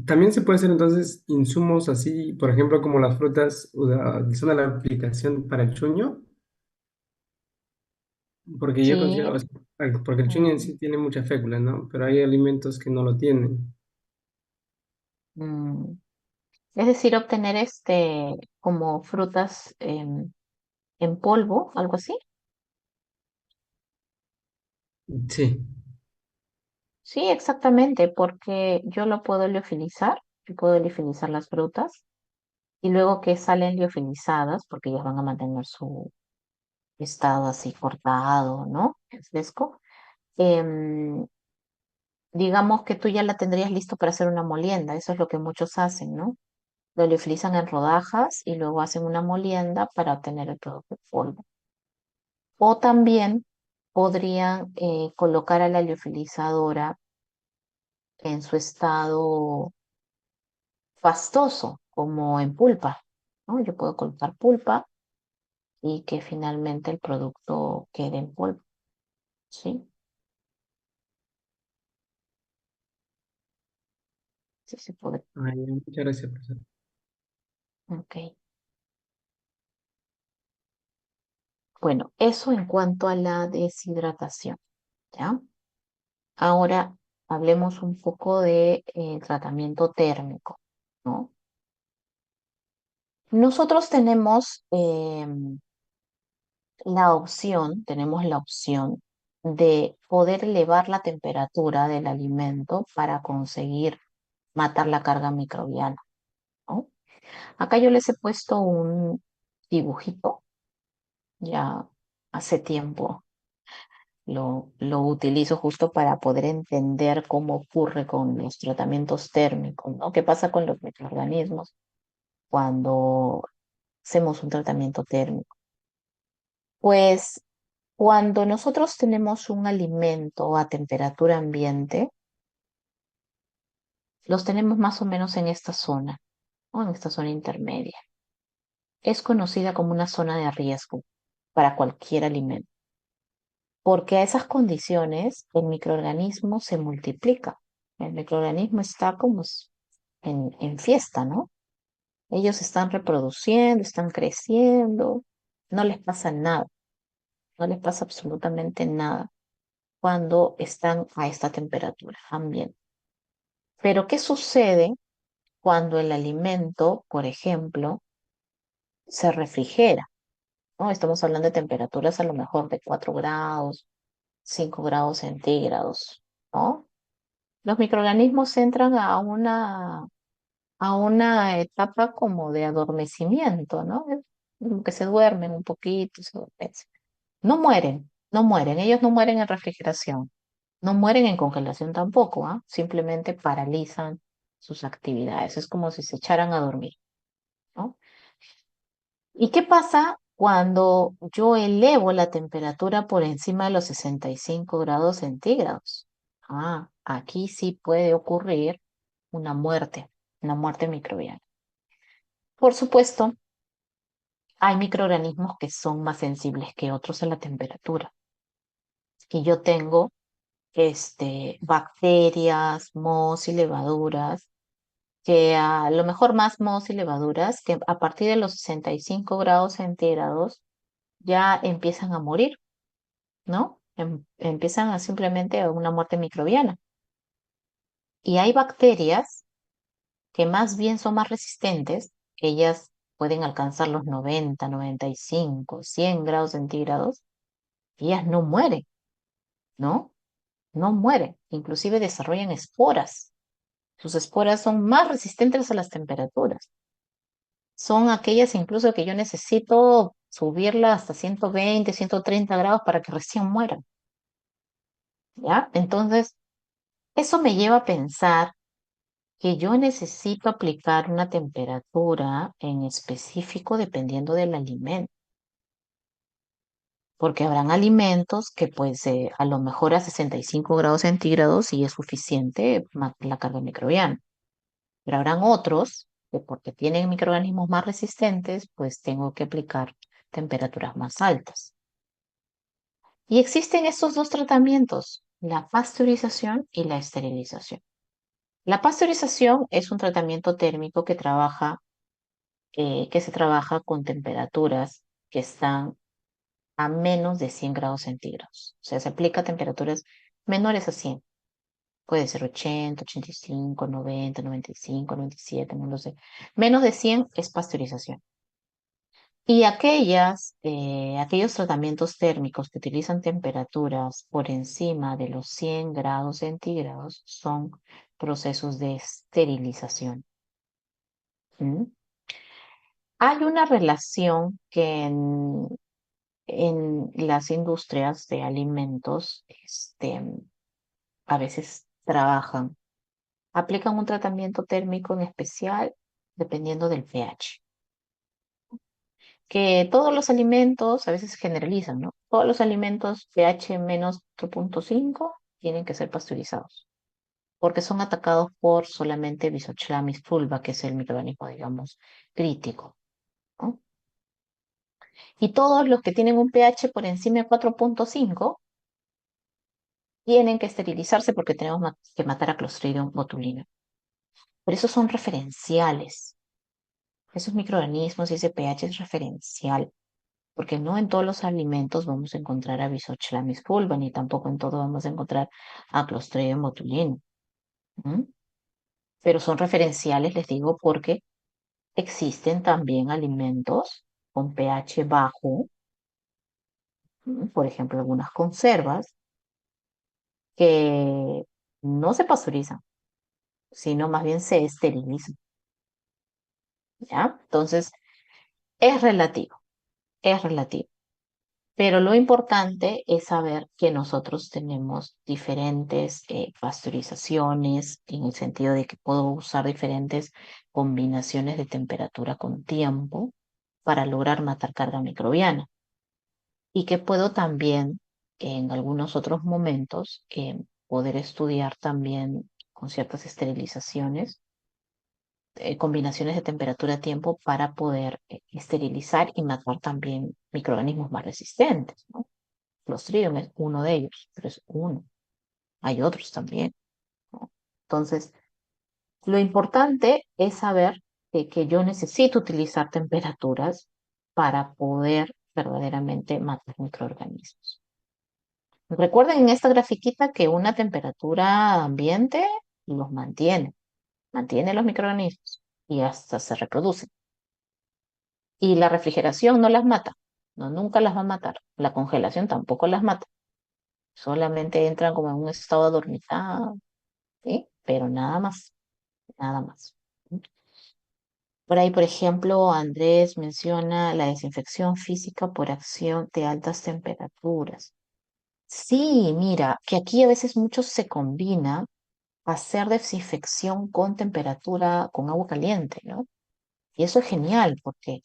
también se puede hacer entonces insumos así, por ejemplo, como las frutas utilizando la aplicación para el chuño, porque yo Sí, considero, o sea, porque el chuño en mm, sí tiene mucha fécula, ¿no? Pero hay alimentos que no lo tienen. mm, es decir, obtener como frutas en polvo, algo así. Sí. Sí, exactamente, porque yo lo puedo liofilizar, yo puedo liofilizar las frutas y luego que salen liofilizadas, porque ellas van a mantener su estado así cortado, ¿no? Fresco. em, digamos que tú ya la tendrías listo para hacer una molienda, eso es lo que muchos hacen, ¿no? Lo liofilizan en rodajas y luego hacen una molienda para obtener el producto en polvo. O también podrían colocar a la liofilizadora en su estado pastoso, como en pulpa, ¿no? Yo puedo colocar pulpa y que finalmente el producto quede en polvo, ¿sí? Sí se puede. Ay, muchas gracias, profesor. Ok. Bueno, eso en cuanto a la deshidratación, ¿ya? Ahora hablemos un poco de tratamiento térmico, ¿no? Nosotros tenemos tenemos la opción de poder elevar la temperatura del alimento para conseguir matar la carga microbiana, ¿no? Acá yo les he puesto un dibujito, ya hace tiempo lo utilizo justo para poder entender cómo ocurre con los tratamientos térmicos, ¿no? ¿Qué pasa con los microorganismos cuando hacemos un tratamiento térmico? Pues cuando nosotros tenemos un alimento a temperatura ambiente, los tenemos más o menos en esta zona, ¿no? En esta zona intermedia. Es conocida como una zona de riesgo para cualquier alimento, porque a esas condiciones el microorganismo se multiplica. El microorganismo está como en fiesta, ¿no? Ellos están reproduciendo, están creciendo, no les pasa nada, no les pasa absolutamente nada cuando están a esta temperatura ambiente. Pero ¿qué sucede cuando el alimento, por ejemplo, se refrigera? ¿No? Estamos hablando de temperaturas a lo mejor de 4 grados, 5 grados centígrados, ¿no? Los microorganismos entran a una etapa como de adormecimiento, ¿no? Como que se duermen un poquito, se adormecen. No mueren, no mueren, ellos no mueren en refrigeración, no mueren en congelación tampoco, ¿ah? Simplemente paralizan sus actividades, es como si se echaran a dormir, ¿no? ¿Y qué pasa cuando yo elevo la temperatura por encima de los 65 grados centígrados? Ah, aquí sí puede ocurrir una muerte microbiana. Por supuesto, hay microorganismos que son más sensibles que otros a la temperatura. Y yo tengo bacterias, mohos y levaduras, que a lo mejor más mohos y levaduras, que a partir de los 65 grados centígrados ya empiezan a morir, ¿no? Empiezan a simplemente a una muerte microbiana. Y hay bacterias que más bien son más resistentes, ellas pueden alcanzar los 90, 95, 100 grados centígrados, y ellas no mueren, ¿no? No mueren, inclusive desarrollan esporas. Sus esporas son más resistentes a las temperaturas. Son aquellas incluso que yo necesito subirla hasta 120, 130 grados para que recién mueran, ¿ya? Entonces, eso me lleva a pensar que yo necesito aplicar una temperatura en específico dependiendo del alimento, porque habrán alimentos que pues a lo mejor a 65 grados centígrados y es suficiente matar la carga microbiana, pero habrán otros que porque tienen microorganismos más resistentes, pues tengo que aplicar temperaturas más altas. Y existen estos dos tratamientos, la pasteurización y la esterilización. La pasteurización es un tratamiento térmico que se trabaja con temperaturas que están a menos de 100 grados centígrados. O sea, se aplica a temperaturas menores a 100. Puede ser 80, 85, 90, 95, 97, no lo sé. Menos de 100 es pasteurización. Y aquellos tratamientos térmicos que utilizan temperaturas por encima de los 100 grados centígrados son procesos de esterilización. ¿Mm? Hay una relación que en las industrias de alimentos a veces trabajan, aplican un tratamiento térmico en especial dependiendo del pH. Que todos los alimentos, a veces generalizan, ¿no? Todos los alimentos pH menos 4.5 tienen que ser pasteurizados, porque son atacados por solamente Bisochlamys fulva, que es el microorganismo, digamos, crítico, ¿no? Y todos los que tienen un pH por encima de 4.5 tienen que esterilizarse porque tenemos que matar a Clostridium botulinum. Por eso son referenciales. Esos microorganismos y ese pH es referencial, porque no en todos los alimentos vamos a encontrar a Bisochlamys fulva, ni tampoco en todo vamos a encontrar a Clostridium botulinum. ¿Mm? Pero son referenciales, les digo, porque existen también alimentos con pH bajo, por ejemplo, algunas conservas, que no se pasteurizan, sino más bien se esterilizan, ¿ya? Entonces, es relativo, es relativo. Pero lo importante es saber que nosotros tenemos diferentes pasteurizaciones, en el sentido de que puedo usar diferentes combinaciones de temperatura con tiempo para lograr matar carga microbiana. Y que puedo también, en algunos otros momentos, poder estudiar también con ciertas esterilizaciones, combinaciones de temperatura-tiempo para poder esterilizar y matar también microorganismos más resistentes, ¿no? Clostridium es uno de ellos, pero es uno. Hay otros también, ¿no? Entonces, lo importante es saber que yo necesito utilizar temperaturas para poder verdaderamente matar microorganismos. Recuerden en esta grafiquita que una temperatura ambiente los mantiene los microorganismos y hasta se reproducen. Y la refrigeración no las mata, no, nunca las va a matar. La congelación tampoco las mata. Solamente entran como en un estado adormitado, ¿sí? Pero nada más, nada más. Por ahí, por ejemplo, Andrés menciona la desinfección física por acción de altas temperaturas. Sí, mira, que aquí a veces mucho se combina hacer desinfección con temperatura, con agua caliente, ¿no? Y eso es genial porque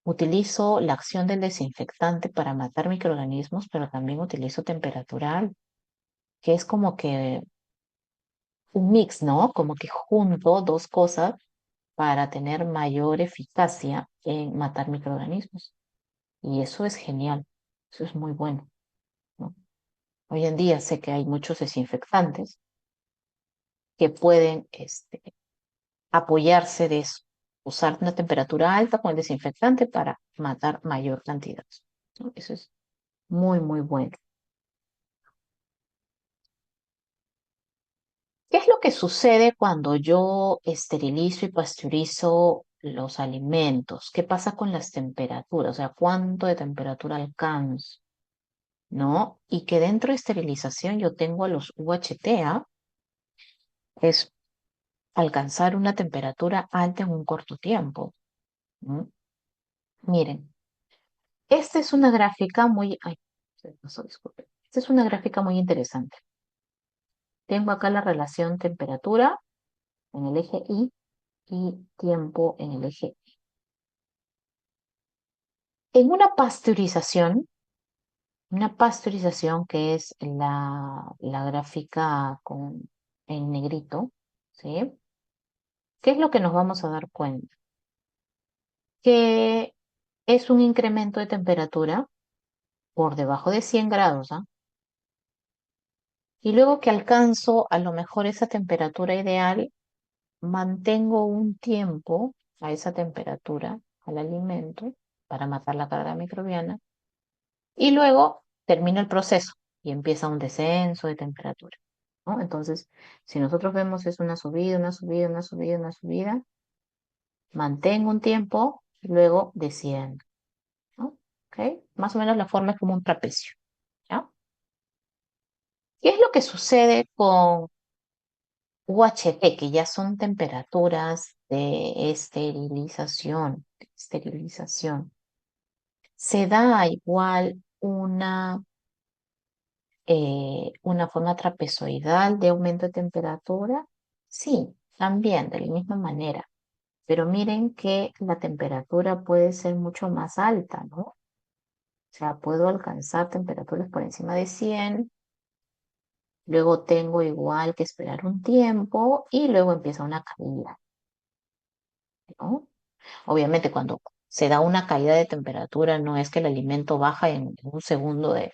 utilizo la acción del desinfectante para matar microorganismos, pero también utilizo temperatura alta, que es como que un mix, ¿no? Como que junto dos cosas para tener mayor eficacia en matar microorganismos. Y eso es genial, eso es muy bueno, ¿no? Hoy en día sé que hay muchos desinfectantes que pueden apoyarse de eso, usar una temperatura alta con el desinfectante para matar mayor cantidad, ¿no? Eso es muy, muy bueno. ¿Qué es lo que sucede cuando yo esterilizo y pasteurizo los alimentos? ¿Qué pasa con las temperaturas? O sea, ¿cuánto de temperatura alcanzo? ¿No? Y que dentro de esterilización yo tengo a los UHT, es alcanzar una temperatura alta en un corto tiempo, ¿no? Miren, esta es una gráfica muy, ay, se pasó, disculpe. Esta es una gráfica muy interesante. Tengo acá la relación temperatura en el eje y tiempo en el eje. En una pasteurización que es la gráfica en negrito, ¿sí? ¿Qué es lo que nos vamos a dar cuenta? Que es un incremento de temperatura por debajo de 100 grados, ¿ah? Y luego que alcanzo a lo mejor esa temperatura ideal, mantengo un tiempo a esa temperatura, al alimento, para matar la carga microbiana, y luego termino el proceso y empieza un descenso de temperatura, ¿no? Entonces, si nosotros vemos es una subida, una subida, una subida, una subida, mantengo un tiempo y luego desciendo. ¿ok? Más o menos la forma es como un trapecio, ¿ya? ¿Qué es lo que sucede con UHT, que ya son temperaturas de esterilización? Se da igual una forma trapezoidal de aumento de temperatura. Sí, también de la misma manera. Pero miren que la temperatura puede ser mucho más alta, ¿no? O sea, puedo alcanzar temperaturas por encima de 100, luego tengo igual que esperar un tiempo y luego empieza una caída, ¿no? Obviamente cuando se da una caída de temperatura no es que el alimento baja en un segundo de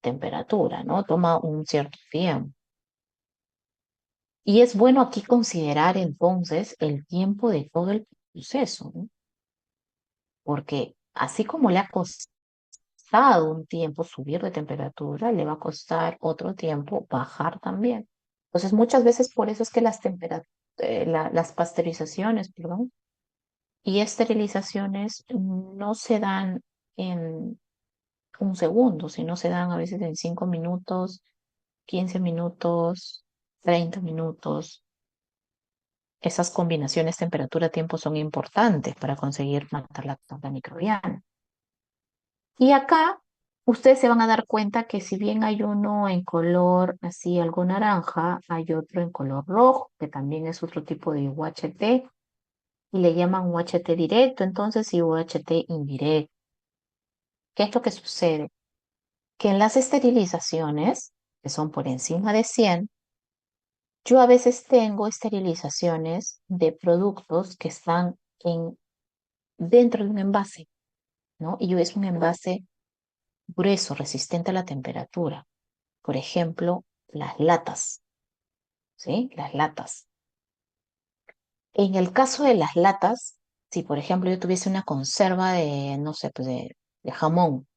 temperatura, ¿no? Toma un cierto tiempo. Y es bueno aquí considerar entonces el tiempo de todo el proceso, ¿no? Porque así como le ha costado un tiempo subir de temperatura, le va a costar otro tiempo bajar también. Entonces, muchas veces por eso es que las pasteurizaciones, perdón, y esterilizaciones no se dan en un segundo, sino se dan a veces en 5 minutos, 15 minutos, 30 minutos. Esas combinaciones temperatura-tiempo son importantes para conseguir matar la plaga microbiana. Y acá ustedes se van a dar cuenta que si bien hay uno en color así algo naranja, hay otro en color rojo, que también es otro tipo de UHT, y le llaman UHT directo, entonces, y UHT indirecto. ¿Qué es lo que sucede? Que en las esterilizaciones, que son por encima de 100, yo a veces tengo esterilizaciones de productos que están dentro de un envase, ¿no? Y es un envase grueso, resistente a la temperatura. Por ejemplo, las latas, ¿sí? Las latas. En el caso de las latas, si por ejemplo yo tuviese una conserva de, no sé, pues de jamón,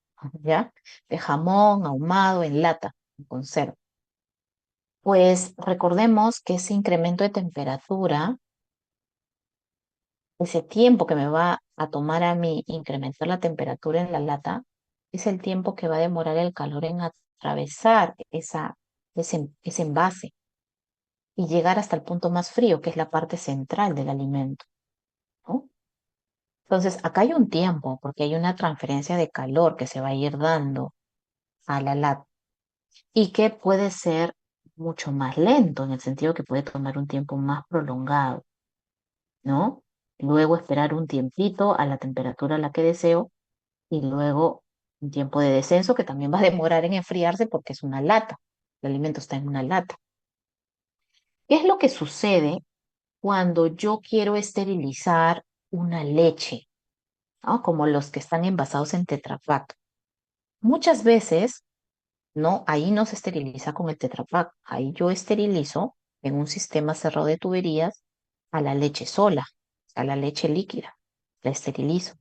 ¿ya? De jamón ahumado en lata, en conserva. Pues recordemos que ese incremento de temperatura, ese tiempo que me va a tomar a mí incrementar la temperatura en la lata, es el tiempo que va a demorar el calor en atravesar ese envase y llegar hasta el punto más frío, que es la parte central del alimento, ¿no? Entonces, acá hay un tiempo, porque hay una transferencia de calor que se va a ir dando a la lata y que puede ser mucho más lento, en el sentido que puede tomar un tiempo más prolongado, ¿no? Luego esperar un tiempito a la temperatura a la que deseo y luego un tiempo de descenso que también va a demorar en enfriarse porque es una lata. El alimento está en una lata. ¿Qué es lo que sucede cuando yo quiero esterilizar una leche, ¿no? Como los que están envasados en Tetra Pak? Muchas veces, no, ahí no se esteriliza con el Tetra Pak. Ahí yo esterilizo en un sistema cerrado de tuberías a la leche sola, a la leche líquida. La esterilizo.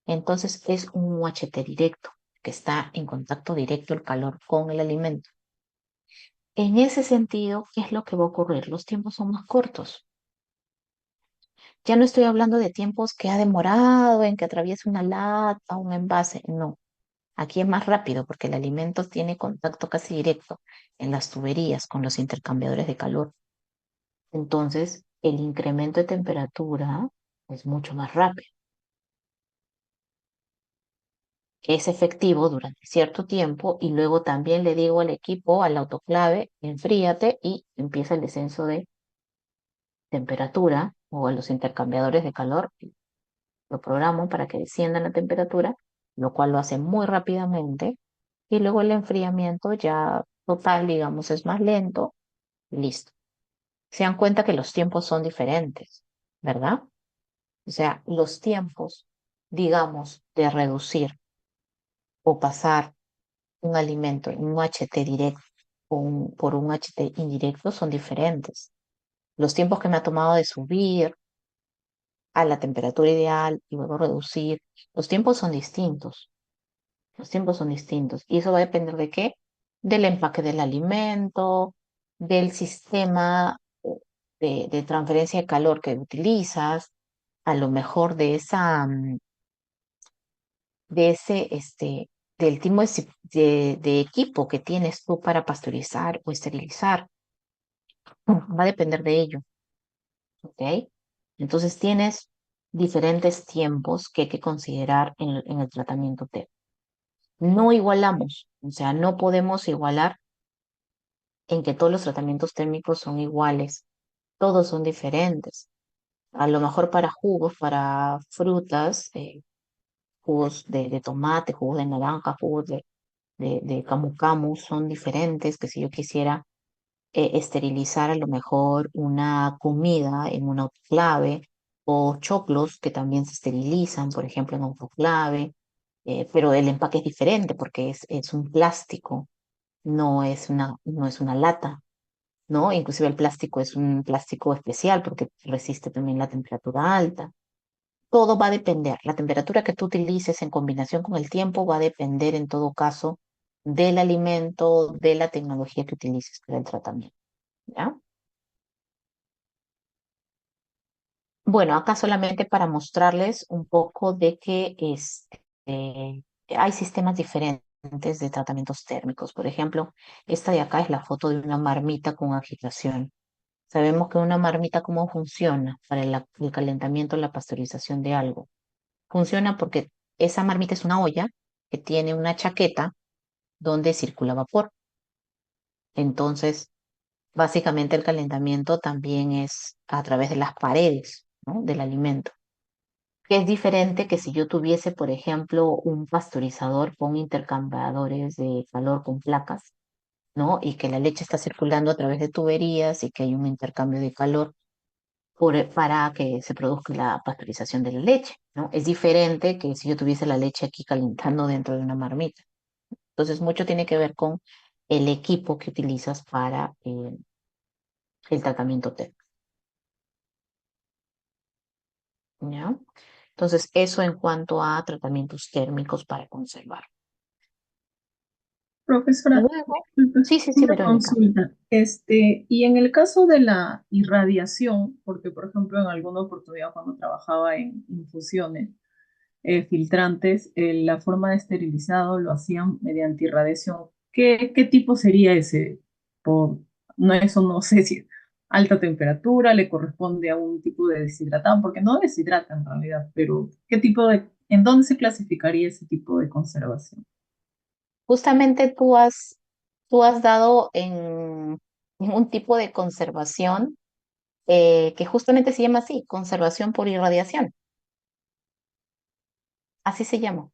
Entonces es un UHT directo, que está en contacto directo el calor con el alimento. En ese sentido, ¿qué es lo que va a ocurrir? Los tiempos son más cortos. Ya no estoy hablando de tiempos que ha demorado en que atraviese una lata, un envase. No, aquí es más rápido porque el alimento tiene contacto casi directo en las tuberías con los intercambiadores de calor. Entonces, el incremento de temperatura es mucho más rápido. Es efectivo durante cierto tiempo y luego también le digo al equipo, al autoclave, enfríate y empieza el descenso de temperatura o a los intercambiadores de calor. Lo programo para que descienda la temperatura, lo cual lo hace muy rápidamente y luego el enfriamiento ya total, digamos, es más lento. Listo. Se dan cuenta que los tiempos son diferentes, ¿verdad? O sea, los tiempos, digamos, de reducir o pasar un alimento en un HT directo por un HT indirecto son diferentes. Los tiempos que me ha tomado de subir a la temperatura ideal y luego reducir, los tiempos son distintos. Los tiempos son distintos. Y eso va a depender de qué? Del empaque del alimento, del sistema de transferencia de calor que utilizas, a lo mejor de del tipo de equipo que tienes tú para pasteurizar o esterilizar. Va a depender de ello, ¿ok? Entonces tienes diferentes tiempos que hay que considerar en el tratamiento térmico. No igualamos, o sea, no podemos igualar en que todos los tratamientos térmicos son iguales, todos son diferentes. A lo mejor para jugos, para frutas, jugos de tomate, jugos de naranja, jugos de camu camu son diferentes, que si yo quisiera esterilizar a lo mejor una comida en un autoclave o choclos que también se esterilizan, por ejemplo, en autoclave, pero el empaque es diferente porque es un plástico, no es una lata, ¿no? Inclusive el plástico es un plástico especial porque resiste también la temperatura alta. Todo va a depender, la temperatura que tú utilices en combinación con el tiempo va a depender en todo caso del alimento, de la tecnología que utilices para el tratamiento, ¿ya? Bueno, acá solamente para mostrarles un poco de que hay sistemas diferentes de tratamientos térmicos. Por ejemplo, esta de acá es la foto de una marmita con agitación. Sabemos que una marmita, ¿cómo funciona para el calentamiento, la pasteurización de algo? Funciona porque esa marmita es una olla que tiene una chaqueta donde circula vapor. Entonces, básicamente el calentamiento también es a través de las paredes, ¿no? Del alimento. Que es diferente que si yo tuviese, por ejemplo, un pasteurizador con intercambiadores de calor con placas, ¿no? Y que la leche está circulando a través de tuberías y que hay un intercambio de calor para que se produzca la pasteurización de la leche, ¿no? Es diferente que si yo tuviese la leche aquí calentando dentro de una marmita. Entonces, mucho tiene que ver con el equipo que utilizas para el tratamiento térmico, ¿ya? Entonces, eso en cuanto a tratamientos térmicos para conservar. Profesora, Luego, disculpe, sí, sí, sí, una Verónica. consulta. Y en el caso de la irradiación, porque por ejemplo en alguna oportunidad cuando trabajaba en infusiones, filtrantes, la forma de esterilizado lo hacían mediante irradiación. ¿Qué tipo sería ese? Por, no, eso no sé si alta temperatura le corresponde a un tipo de deshidratado, porque no deshidrata en realidad, pero ¿en dónde se clasificaría ese tipo de conservación? Justamente tú has dado en un tipo de conservación que justamente se llama así, conservación por irradiación. Así se llama,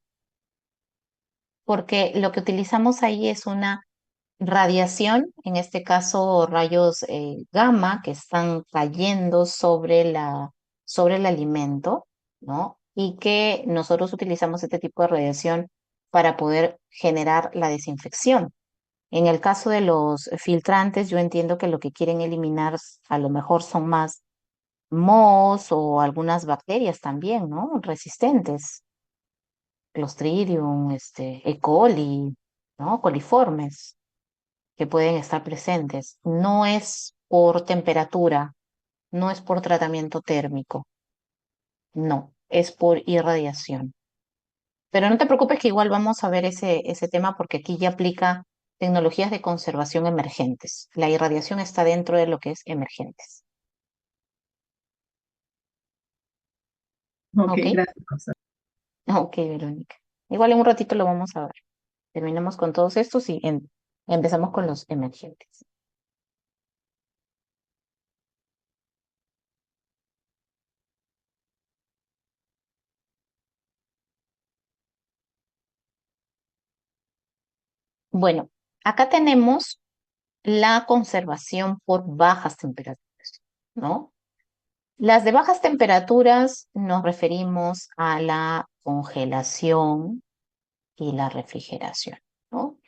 porque lo que utilizamos ahí es una radiación, en este caso rayos gamma que están cayendo sobre el alimento, ¿no? Y que nosotros utilizamos este tipo de radiación para poder generar la desinfección. En el caso de los filtrantes, yo entiendo que lo que quieren eliminar a lo mejor son más mohos o algunas bacterias también, ¿no? Resistentes, Clostridium, E. coli, ¿no? Coliformes que pueden estar presentes. No es por temperatura, no es por tratamiento térmico, no, es por irradiación. Pero no te preocupes que igual vamos a ver ese tema porque aquí ya aplica tecnologías de conservación emergentes. La irradiación está dentro de lo que es emergentes. Ok, ¿Ok? gracias, profesora. Ok, Verónica. Igual en un ratito lo vamos a ver. Terminamos con todos estos y empezamos con los emergentes. Bueno, acá tenemos la conservación por bajas temperaturas, ¿no? Las de bajas temperaturas nos referimos a la congelación y la refrigeración, ¿no?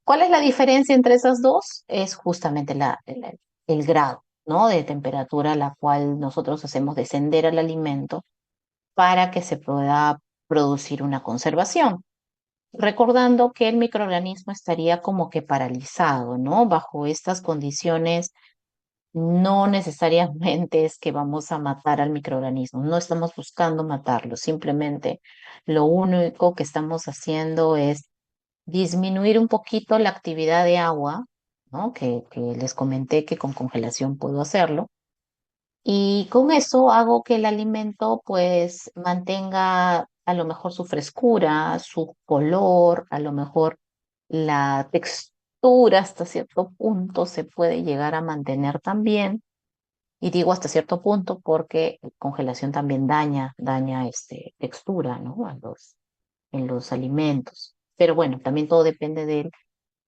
¿Cuál es la diferencia entre esas dos? Es justamente el grado, ¿no? De temperatura a la cual nosotros hacemos descender al alimento para que se pueda producir una conservación. Recordando que el microorganismo estaría como que paralizado, ¿no? Bajo estas condiciones no necesariamente es que vamos a matar al microorganismo, no estamos buscando matarlo, simplemente lo único que estamos haciendo es disminuir un poquito la actividad de agua, ¿no? Que les comenté que con congelación puedo hacerlo. Y con eso hago que el alimento pues mantenga a lo mejor su frescura, su color, a lo mejor la textura hasta cierto punto se puede llegar a mantener también. Y digo hasta cierto punto porque congelación también daña textura, ¿no? En los alimentos. Pero bueno, también todo depende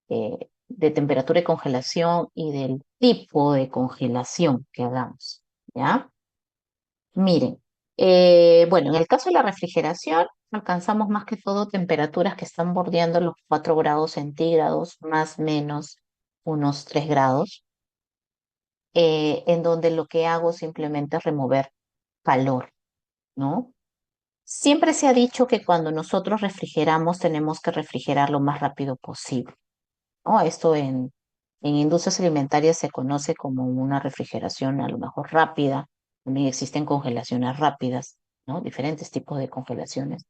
de temperatura de congelación y del tipo de congelación que hagamos, ¿ya? Miren, bueno, en el caso de la refrigeración, alcanzamos más que todo temperaturas que están bordeando los 4 grados centígrados, más o menos unos 3 grados, en donde lo que hago simplemente es remover calor, ¿no? Siempre se ha dicho que cuando nosotros refrigeramos tenemos que refrigerar lo más rápido posible, ¿no? Esto en industrias alimentarias se conoce como una refrigeración a lo mejor rápida. También existen congelaciones rápidas, ¿no? Diferentes tipos de congelaciones.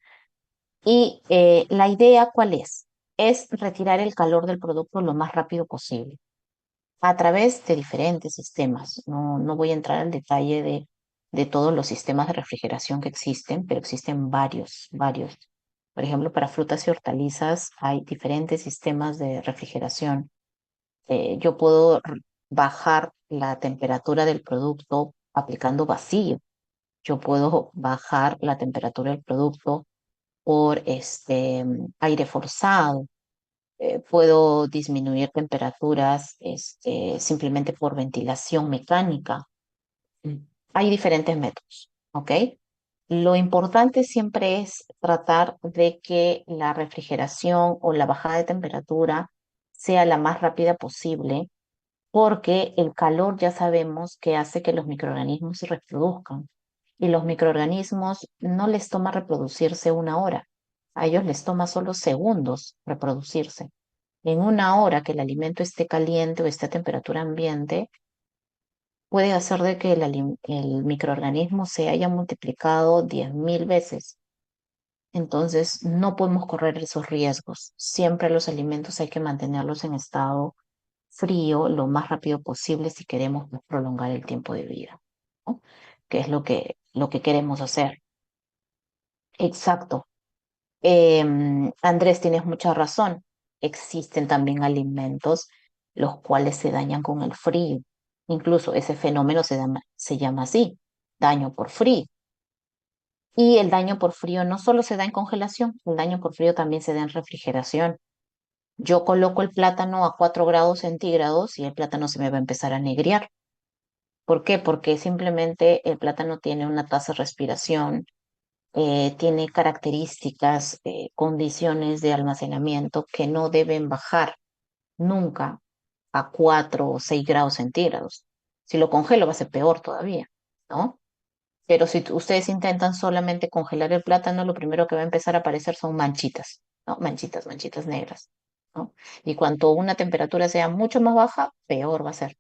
Y la idea, ¿cuál es? Es retirar el calor del producto lo más rápido posible a través de diferentes sistemas. No voy a entrar al detalle de todos los sistemas de refrigeración que existen, pero existen varios. Por ejemplo, para frutas y hortalizas hay diferentes sistemas de refrigeración. Yo puedo bajar la temperatura del producto aplicando vacío. Yo puedo bajar la temperatura del producto por aire forzado. Puedo disminuir temperaturas simplemente por ventilación mecánica. Mm. Hay diferentes métodos, ¿ok? Lo importante siempre es tratar de que la refrigeración o la bajada de temperatura sea la más rápida posible, porque el calor ya sabemos que hace que los microorganismos se reproduzcan. Y los microorganismos no les toma reproducirse una hora, a ellos les toma solo segundos reproducirse. En una hora que el alimento esté caliente o esté a temperatura ambiente, puede hacer de que el microorganismo se haya multiplicado 10.000 veces. Entonces, no podemos correr esos riesgos. Siempre los alimentos hay que mantenerlos en estado frío lo más rápido posible si queremos pues, prolongar el tiempo de vida, ¿no? Que es lo que queremos hacer. Exacto. Andrés, tienes mucha razón. Existen también alimentos los cuales se dañan con el frío. Incluso ese fenómeno se llama así, daño por frío. Y el daño por frío no solo se da en congelación, el daño por frío también se da en refrigeración. Yo coloco el plátano a 4 grados centígrados y el plátano se me va a empezar a negrear. ¿Por qué? Porque simplemente el plátano tiene una tasa de respiración, tiene características, condiciones de almacenamiento que no deben bajar nunca a 4 o 6 grados centígrados. Si lo congelo va a ser peor todavía, ¿no? Pero si ustedes intentan solamente congelar el plátano, lo primero que va a empezar a aparecer son manchitas, ¿no? Manchitas negras, ¿no? Y cuanto una temperatura sea mucho más baja, peor va a ser.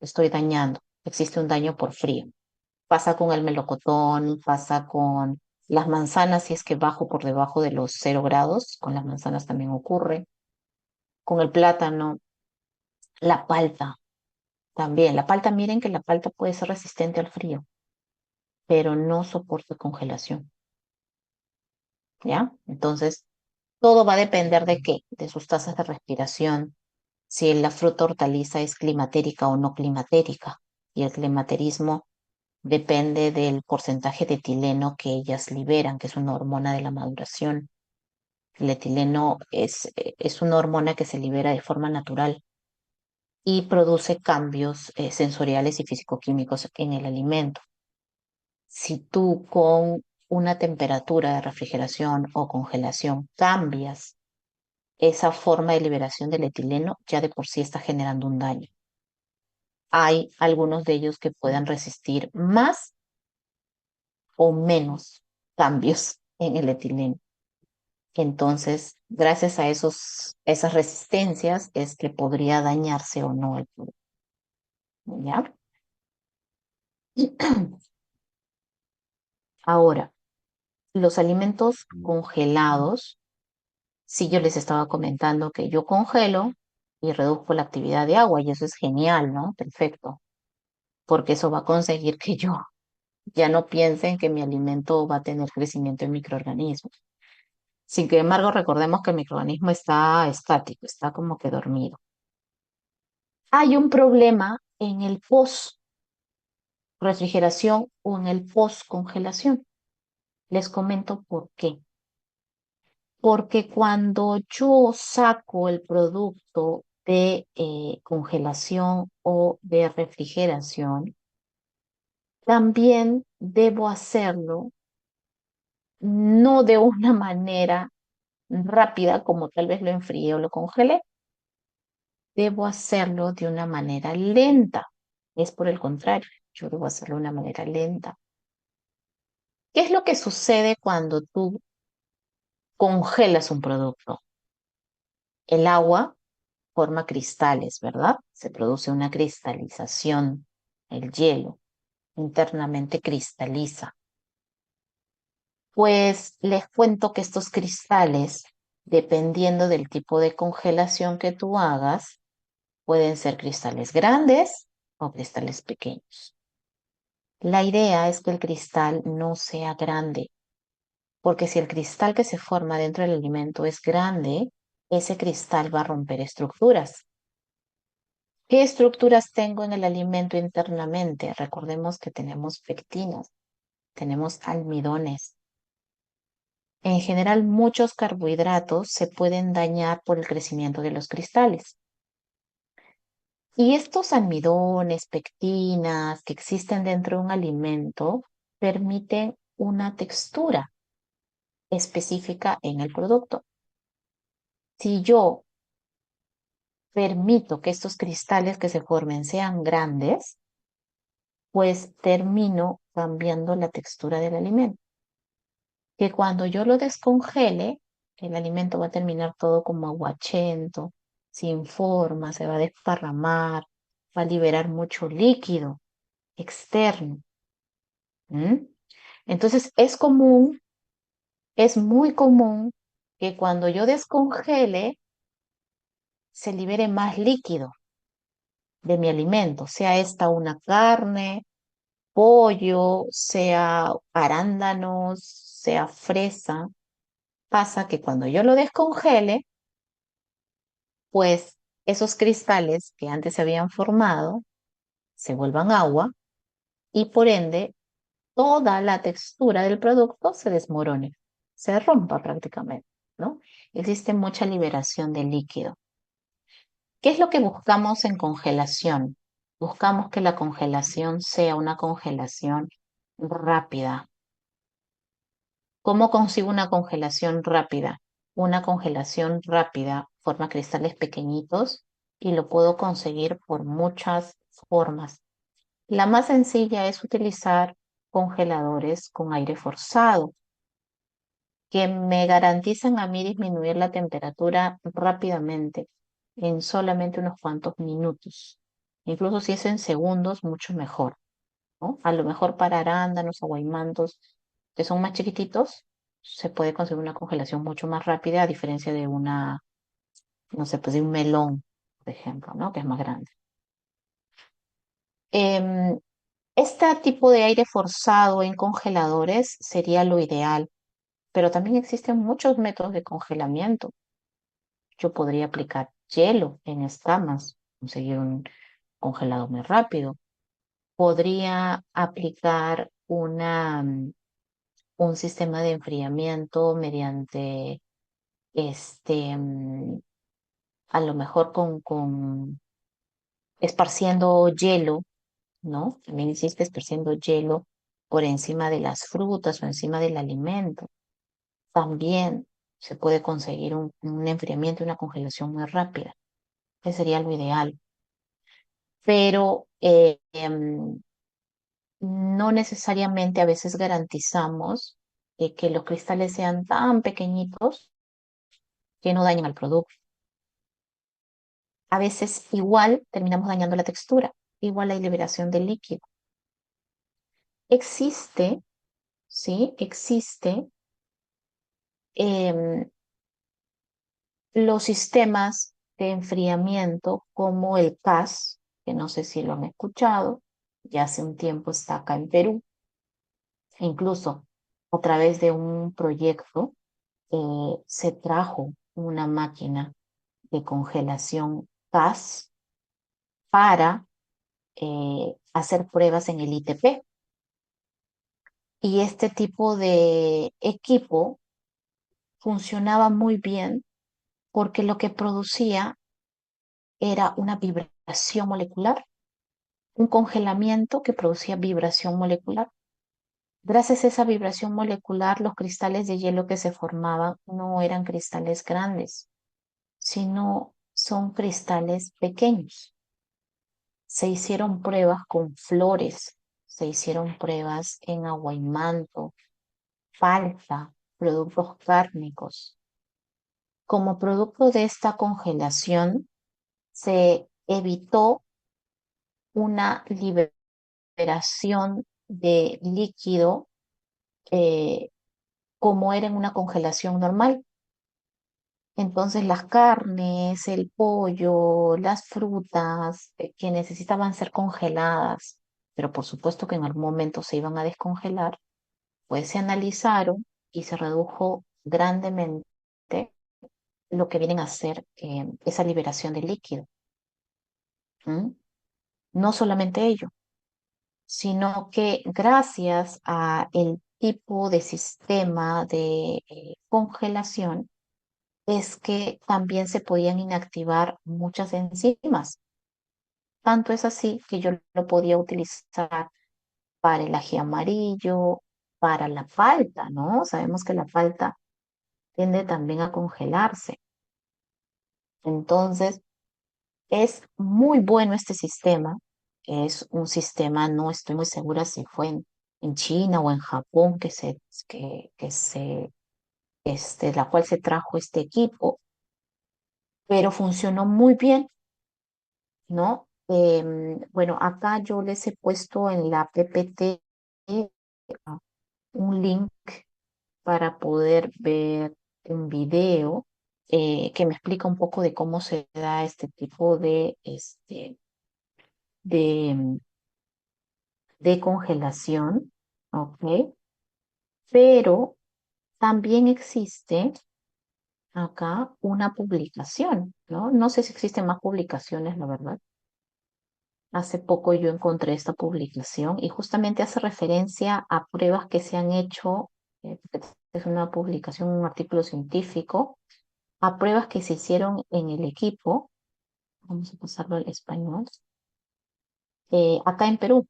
Estoy dañando. Existe un daño por frío. Pasa con el melocotón, pasa con las manzanas, si es que bajo por debajo de los 0 grados, con las manzanas también ocurre. Con el plátano, la palta también. La palta, miren que la palta puede ser resistente al frío, pero no soporta congelación, ¿ya? Entonces, todo va a depender de qué, de sus tasas de respiración, si la fruta hortaliza es climatérica o no climatérica. Y el climaterismo depende del porcentaje de etileno que ellas liberan, que es una hormona de la maduración. El etileno es una hormona que se libera de forma natural y produce cambios sensoriales y físico-químicos en el alimento. Si tú con una temperatura de refrigeración o congelación cambias esa forma de liberación del etileno, ya de por sí está generando un daño. Hay algunos de ellos que puedan resistir más o menos cambios en el etileno. Entonces, gracias a esas resistencias es que podría dañarse o no el producto, ¿ya? Ahora, los alimentos congelados, sí yo les estaba comentando que yo congelo y reduzco la actividad de agua y eso es genial, ¿no? Perfecto, porque eso va a conseguir que yo ya no piense en que mi alimento va a tener crecimiento en microorganismos. Sin embargo, recordemos que el microorganismo está estático, está como que dormido. Hay un problema en el post-refrigeración o en el post-congelación. Les comento por qué. Porque cuando yo saco el producto de congelación o de refrigeración, también debo hacerlo no de una manera rápida como tal vez lo enfrié o lo congelé, debo hacerlo de una manera lenta. Es por el contrario, yo debo hacerlo de una manera lenta. ¿Qué es lo que sucede cuando tú congelas un producto? El agua forma cristales, ¿verdad? Se produce una cristalización. El hielo internamente cristaliza. Pues les cuento que estos cristales, dependiendo del tipo de congelación que tú hagas, pueden ser cristales grandes o cristales pequeños. La idea es que el cristal no sea grande, porque si el cristal que se forma dentro del alimento es grande, ese cristal va a romper estructuras. ¿Qué estructuras tengo en el alimento internamente? Recordemos que tenemos pectinas, tenemos almidones. En general, muchos carbohidratos se pueden dañar por el crecimiento de los cristales. Y estos almidones, pectinas que existen dentro de un alimento permiten una textura específica en el producto. Si yo permito que estos cristales que se formen sean grandes, pues termino cambiando la textura del alimento. Que cuando yo lo descongele, el alimento va a terminar todo como aguachento, sin forma, se va a desparramar, va a liberar mucho líquido externo. ¿Mm? Entonces es muy común que cuando yo descongele se libere más líquido de mi alimento, sea esta una carne, pollo, sea arándanos, sea fresa. Pasa que cuando yo lo descongele, pues esos cristales que antes se habían formado se vuelvan agua y por ende toda la textura del producto se desmorone, se rompa prácticamente, ¿no? Existe mucha liberación de líquido. ¿Qué es lo que buscamos en congelación? Buscamos que la congelación sea una congelación rápida. ¿Cómo consigo una congelación rápida? Una congelación rápida forma cristales pequeñitos y lo puedo conseguir por muchas formas. La más sencilla es utilizar congeladores con aire forzado, que me garantizan a mí disminuir la temperatura rápidamente, en solamente unos cuantos minutos. Incluso si es en segundos, mucho mejor, ¿no? A lo mejor para arándanos o guaymantos, que son más chiquititos, se puede conseguir una congelación mucho más rápida, a diferencia de una, no sé, pues de un melón, por ejemplo, ¿no? Que es más grande. Em, este tipo de aire forzado en congeladores sería lo ideal, pero también existen muchos métodos de congelamiento. Yo podría aplicar hielo en escamas, conseguir un congelado muy rápido. Podría aplicar un sistema de enfriamiento mediante a lo mejor con esparciendo hielo, ¿no? También existe esparciendo hielo por encima de las frutas o encima del alimento. También se puede conseguir un enfriamiento y una congelación muy rápida. Ese sería lo ideal. Pero no necesariamente a veces garantizamos que los cristales sean tan pequeñitos que no dañen al producto. A veces igual terminamos dañando la textura, igual hay liberación de líquido. existe, ¿sí? Existe em, los sistemas de enfriamiento como el CAS, que no sé si lo han escuchado, ya hace un tiempo está acá en Perú, e incluso a través de un proyecto se trajo una máquina de congelación CAS para hacer pruebas en el ITP. Y este tipo de equipo funcionaba muy bien porque lo que producía era una vibración molecular, un congelamiento que producía vibración molecular. Gracias a esa vibración molecular, los cristales de hielo que se formaban no eran cristales grandes, sino son cristales pequeños. Se hicieron pruebas con flores, se hicieron pruebas en agua y manto, palta, productos cárnicos. Como producto de esta congelación, se evitó una liberación de líquido eh, como era en una congelación normal. Entonces las carnes, el pollo, las frutas que necesitaban ser congeladas, pero por supuesto que en algún momento se iban a descongelar, pues se analizaron y se redujo grandemente lo que vienen a ser esa liberación de líquido. ¿Mm? No solamente ello, sino que gracias a el tipo de sistema de congelación es que también se podían inactivar muchas enzimas. Tanto es así que yo lo podía utilizar para el ají amarillo, para la palta, ¿no? Sabemos que la palta tiende también a congelarse. Entonces, es muy bueno este sistema. Es un sistema, no estoy muy segura si fue en China o en Japón la cual se trajo este equipo, pero funcionó muy bien, ¿no? Bueno, acá yo les he puesto en la PPT un link para poder ver un video que me explica un poco de cómo se da este tipo de, de congelación, ¿ok? Pero también existe acá una publicación, ¿no? No sé si existen más publicaciones, la verdad. Hace poco yo encontré esta publicación y justamente hace referencia a pruebas que se han hecho, es una publicación, un artículo científico, a pruebas que se hicieron en el equipo, vamos a pasarlo al español, acá en Perú,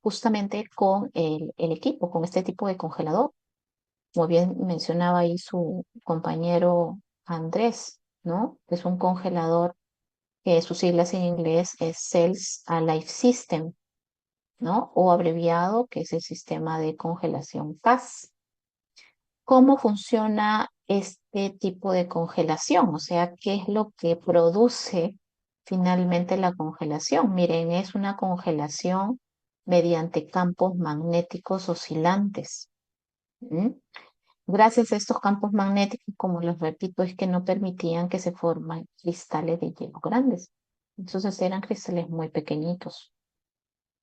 justamente con el equipo, con este tipo de congelador. Como bien mencionaba ahí su compañero Andrés, ¿no? Es un congelador que sus siglas en inglés es Cells Alive System, ¿no? O abreviado, que es el sistema de congelación CAS. ¿Cómo funciona este tipo de congelación? O sea, ¿qué es lo que produce finalmente la congelación? Miren, es una congelación mediante campos magnéticos oscilantes. ¿Mm? Gracias a estos campos magnéticos, como les repito, es que no permitían que se formen cristales de hielo grandes. Entonces eran cristales muy pequeñitos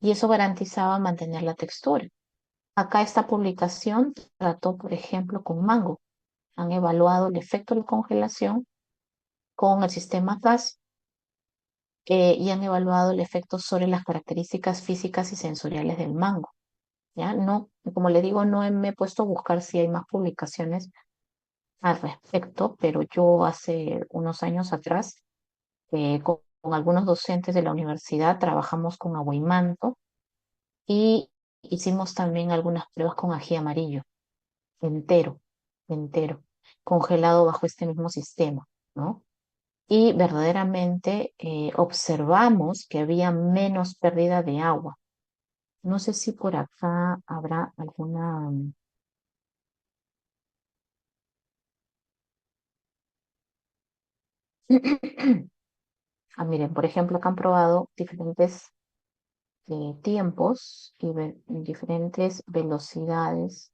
y eso garantizaba mantener la textura. Acá esta publicación trató, por ejemplo, con mango. Han evaluado el efecto de congelación con el sistema CAS y han evaluado el efecto sobre las características físicas y sensoriales del mango. ¿Ya? No, como le digo, no me he puesto a buscar si hay más publicaciones al respecto, pero yo hace unos años atrás, con algunos docentes de la universidad, trabajamos con aguaimanto y hicimos también algunas pruebas con ají amarillo, entero, entero, congelado bajo este mismo sistema, ¿no? Y verdaderamente observamos que había menos pérdida de agua. No sé si por acá habrá alguna... Ah, miren, por ejemplo, acá han probado diferentes tiempos y diferentes velocidades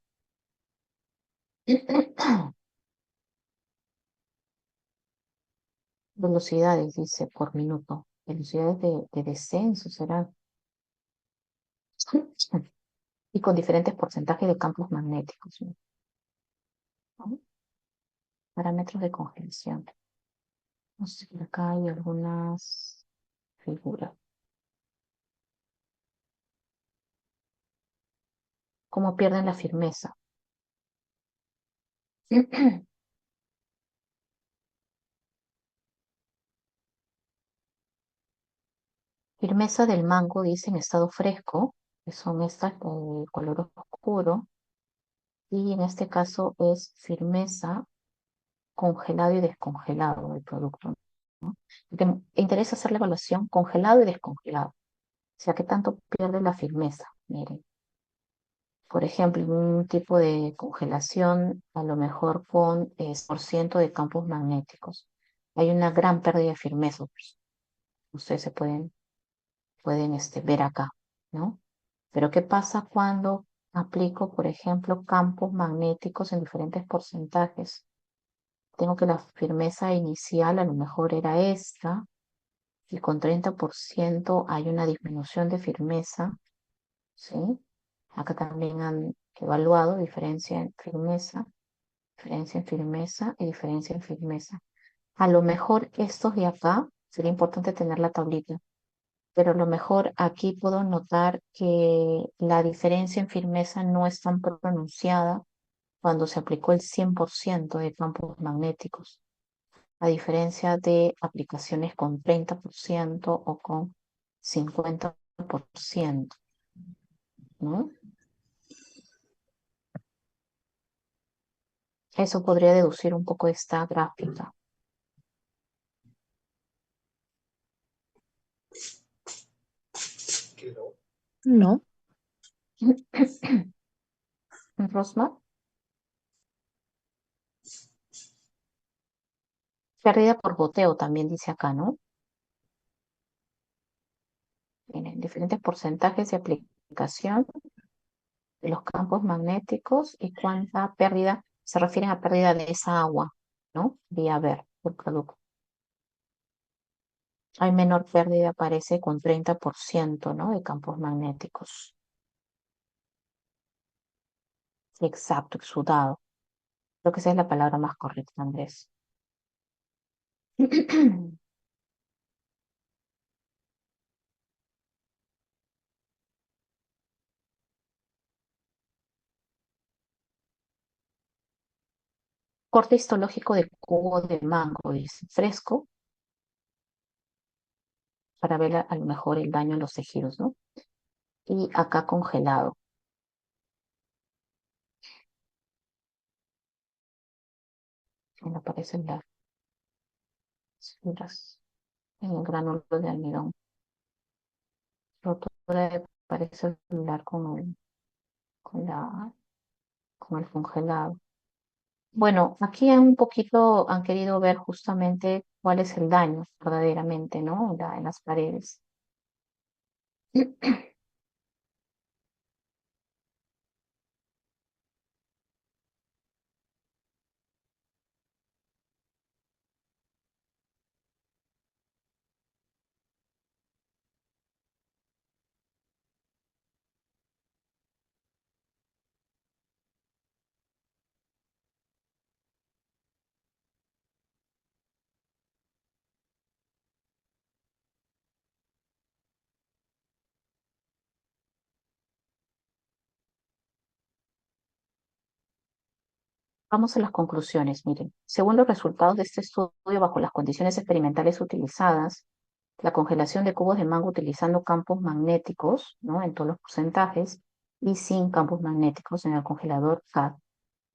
velocidades, dice, por minuto. Velocidades de descenso será. Y con diferentes porcentajes de campos magnéticos, ¿no? Parámetros de congelación. No sé, acá hay algunas figuras. ¿Cómo pierden la firmeza? Firmeza del mango, dice, en estado fresco, que son estas de color oscuro. Y en este caso es firmeza congelado y descongelado del producto, ¿no? Te interesa hacer la evaluación congelado y descongelado. O sea, ¿qué tanto pierde la firmeza? Miren, por ejemplo, en un tipo de congelación, a lo mejor con por ciento de campos magnéticos. Hay una gran pérdida de firmeza. Pues, ustedes se pueden ver acá, ¿no? Pero ¿qué pasa cuando aplico, por ejemplo, campos magnéticos en diferentes porcentajes? Tengo que la firmeza inicial a lo mejor era esta, y con 30% hay una disminución de firmeza, ¿sí? Acá también han evaluado diferencia en firmeza y diferencia en firmeza. A lo mejor estos de acá, sería importante tener la tablita, pero a lo mejor aquí puedo notar que la diferencia en firmeza no es tan pronunciada cuando se aplicó el 100% de campos magnéticos, a diferencia de aplicaciones con 30% o con 50%, ¿no? Eso podría deducir un poco de esta gráfica. No, Rosmar, pérdida por goteo también dice acá, ¿no? Miren, diferentes porcentajes de aplicación de los campos magnéticos y cuánta pérdida, se refieren a pérdida de esa agua, ¿no? Vía ver el producto. Hay menor pérdida, parece, con 30%, ¿no? De campos magnéticos. Exacto, exudado. Creo que esa es la palabra más correcta, Andrés. Corte histológico de cubo de mango, dice, fresco, para ver a lo mejor el daño en los tejidos, ¿no? Y acá congelado. Me aparecen las fibras en el gránulo de almidón. Rotura de pared celular con, la, con el congelado. Bueno, aquí un poquito han querido ver justamente cuál es el daño verdaderamente, ¿no? En las paredes. Vamos a las conclusiones. Miren, según los resultados de este estudio, bajo las condiciones experimentales utilizadas, la congelación de cubos de mango utilizando campos magnéticos, ¿no? En todos los porcentajes, y sin campos magnéticos en el congelador CAD,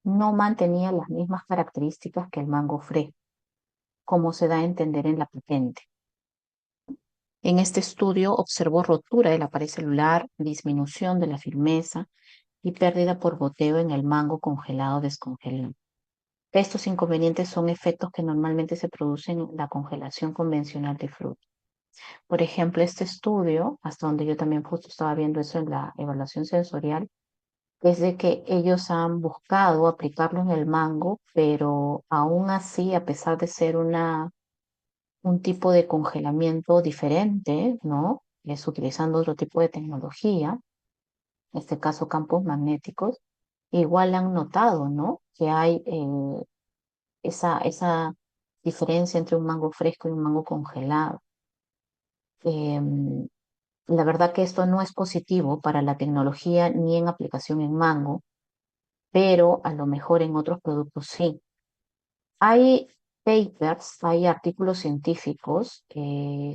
no mantenía las mismas características que el mango fresco, como se da a entender en la patente. En este estudio observó rotura de la pared celular, disminución de la firmeza y pérdida por goteo en el mango congelado descongelado. Estos inconvenientes son efectos que normalmente se producen en la congelación convencional de fruta. Por ejemplo, este estudio, hasta donde yo también justo estaba viendo eso en la evaluación sensorial, es de que ellos han buscado aplicarlo en el mango, pero aún así, a pesar de ser un tipo de congelamiento diferente, ¿no? Es utilizando otro tipo de tecnología, en este caso campos magnéticos, igual han notado, ¿no? Que hay esa diferencia entre un mango fresco y un mango congelado. Em, la verdad que esto no es positivo para la tecnología ni en aplicación en mango, pero a lo mejor en otros productos sí. Hay papers, hay artículos científicos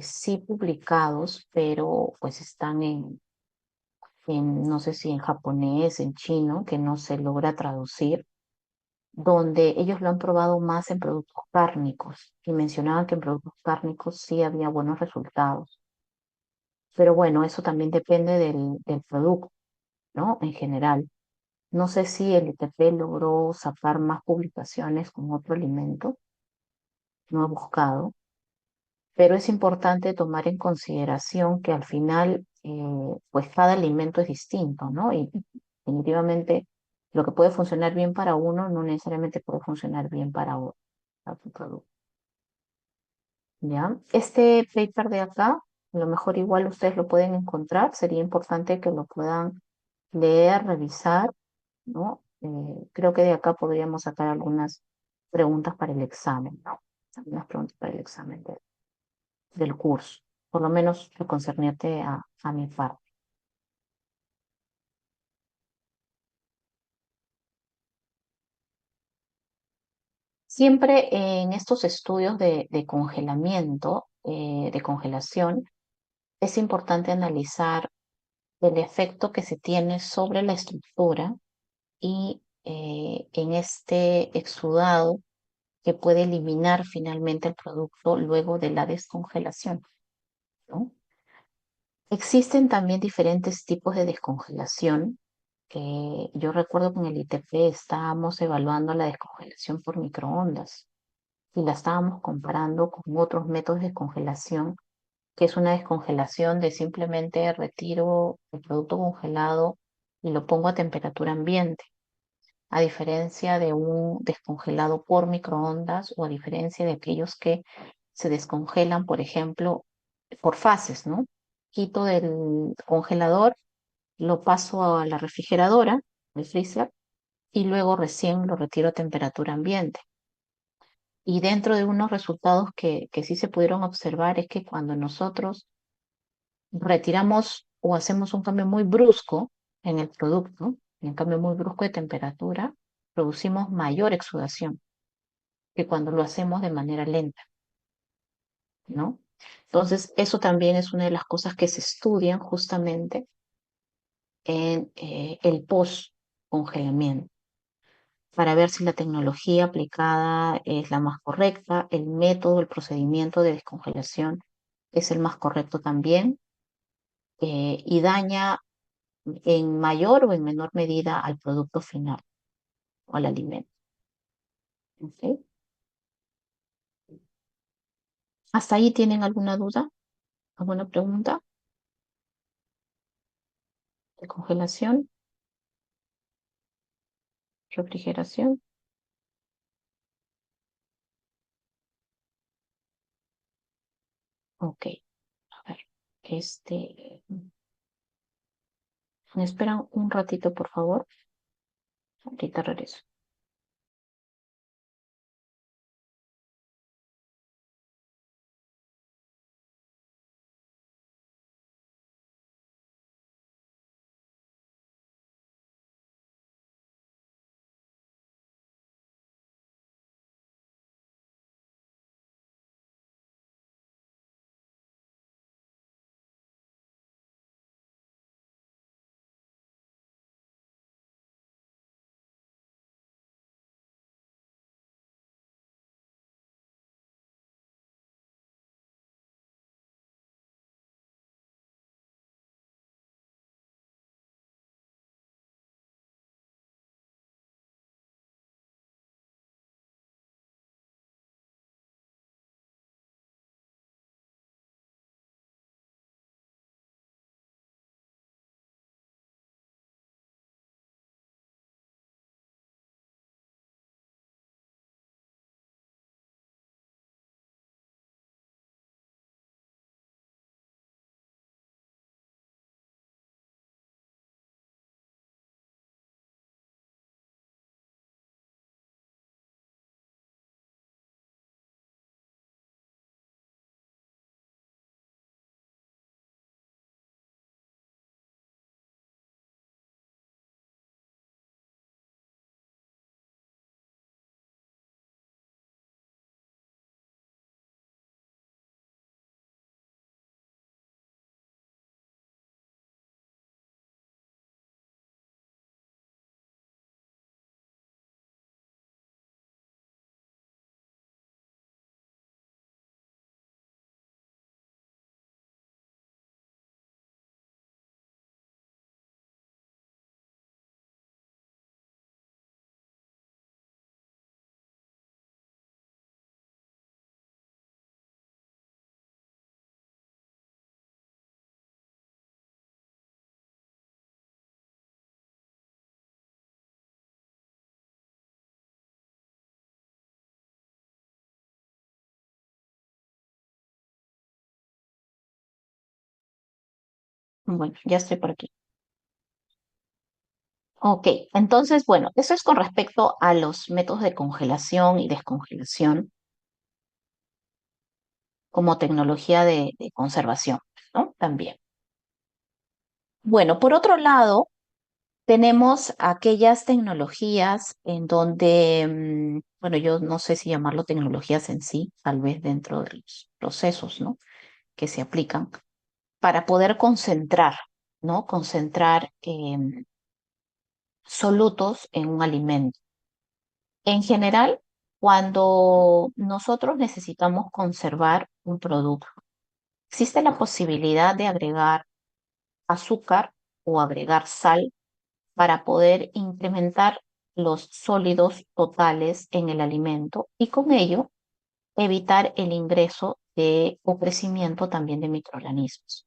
sí publicados, pero pues están no sé si en japonés, en chino, que no se logra traducir, donde ellos lo han probado más en productos cárnicos y mencionaban que en productos cárnicos sí había buenos resultados. Pero bueno, eso también depende del producto, ¿no? En general. No sé si el ITP logró sacar más publicaciones con otro alimento, no he buscado, pero es importante tomar en consideración que al final, pues cada alimento es distinto, ¿no? Y definitivamente lo que puede funcionar bien para uno no necesariamente puede funcionar bien para otro producto. ¿Ya? Este paper de acá, a lo mejor igual ustedes lo pueden encontrar, sería importante que lo puedan leer, revisar, ¿no? Creo que de acá podríamos sacar algunas preguntas para el examen, ¿no? Algunas preguntas para el examen del curso, por lo menos lo concerniente a mi parte. Siempre en estos estudios de congelamiento, de congelación, es importante analizar el efecto que se tiene sobre la estructura y en este exudado que puede eliminar finalmente el producto luego de la descongelación, ¿no? Existen también diferentes tipos de descongelación. Yo recuerdo que en el ITP estábamos evaluando la descongelación por microondas y la estábamos comparando con otros métodos de descongelación, que es una descongelación de simplemente retiro el producto congelado y lo pongo a temperatura ambiente, a diferencia de un descongelado por microondas o a diferencia de aquellos que se descongelan, por ejemplo, por fases, ¿no? Quito del congelador, lo paso a la refrigeradora, el freezer, y luego recién lo retiro a temperatura ambiente. Y dentro de unos resultados que sí se pudieron observar es que cuando nosotros retiramos o hacemos un cambio muy brusco en el producto, un cambio muy brusco de temperatura, producimos mayor exudación que cuando lo hacemos de manera lenta, ¿no? Entonces, eso también es una de las cosas que se estudian justamente en el post-congelamiento, para ver si la tecnología aplicada es la más correcta, el método, el procedimiento de descongelación es el más correcto también, y daña en mayor o en menor medida al producto final o al alimento. ¿Ok? ¿Hasta ahí tienen alguna duda? ¿Alguna pregunta de congelación, refrigeración? Ok, a ver, me esperan un ratito, por favor. Ahorita regreso. Bueno, ya estoy por aquí. Ok, entonces, bueno, eso es con respecto a los métodos de congelación y descongelación como tecnología de conservación, ¿no? También. Bueno, por otro lado, tenemos aquellas tecnologías en donde, bueno, yo no sé si llamarlo tecnologías en sí, tal vez dentro de los procesos, ¿no? Que se aplican para poder concentrar, ¿no? Concentrar solutos en un alimento. En general, cuando nosotros necesitamos conservar un producto, existe la posibilidad de agregar azúcar o agregar sal para poder incrementar los sólidos totales en el alimento y con ello evitar el ingreso o crecimiento también de microorganismos.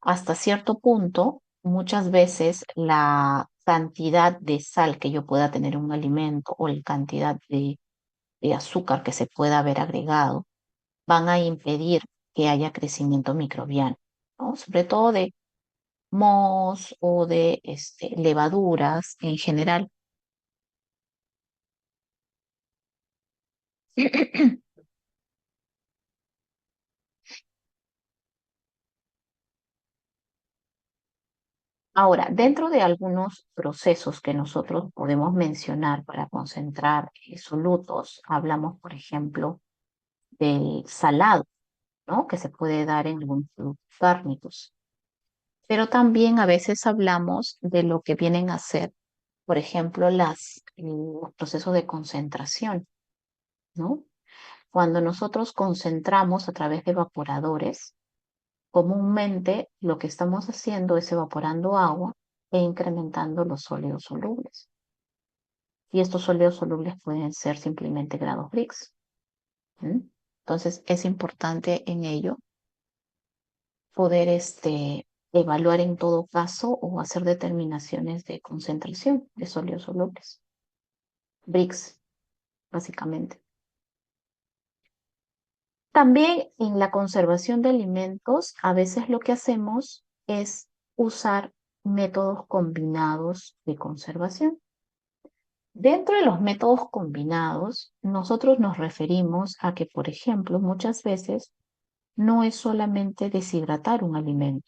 Hasta cierto punto, muchas veces la cantidad de sal que yo pueda tener en un alimento o la cantidad de azúcar que se pueda haber agregado van a impedir que haya crecimiento microbiano, ¿no? Sobre todo de mohos o de levaduras en general. Ahora, dentro de algunos procesos que nosotros podemos mencionar para concentrar solutos, hablamos, por ejemplo, del salado, ¿no? Que se puede dar en algunos productos cárnicos. Pero también a veces hablamos de lo que vienen a ser, por ejemplo, los procesos de concentración, ¿no? Cuando nosotros concentramos a través de evaporadores, comúnmente lo que estamos haciendo es evaporando agua e incrementando los sólidos solubles. Y estos sólidos solubles pueden ser simplemente grados Brix. Entonces es importante en ello poder evaluar en todo caso o hacer determinaciones de concentración de sólidos solubles. Brix, básicamente. También en la conservación de alimentos, a veces lo que hacemos es usar métodos combinados de conservación. Dentro de los métodos combinados, nosotros nos referimos a que, por ejemplo, muchas veces no es solamente deshidratar un alimento,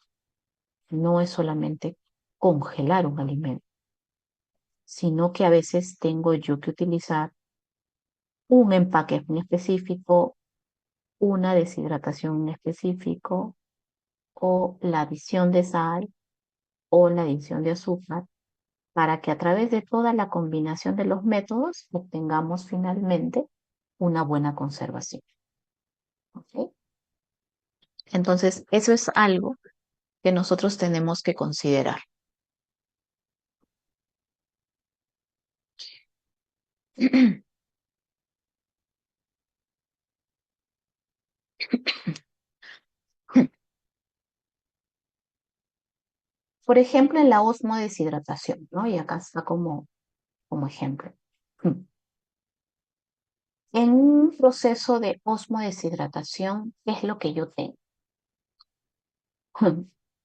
no es solamente congelar un alimento, sino que a veces tengo yo que utilizar un empaque en específico, una deshidratación en específico, o la adición de sal o la adición de azúcar, para que a través de toda la combinación de los métodos obtengamos finalmente una buena conservación. ¿Ok? Entonces, eso es algo que nosotros tenemos que considerar. Por ejemplo, en la osmodeshidratación, ¿no? Y acá está como ejemplo. En un proceso de osmodeshidratación, ¿qué es lo que yo tengo?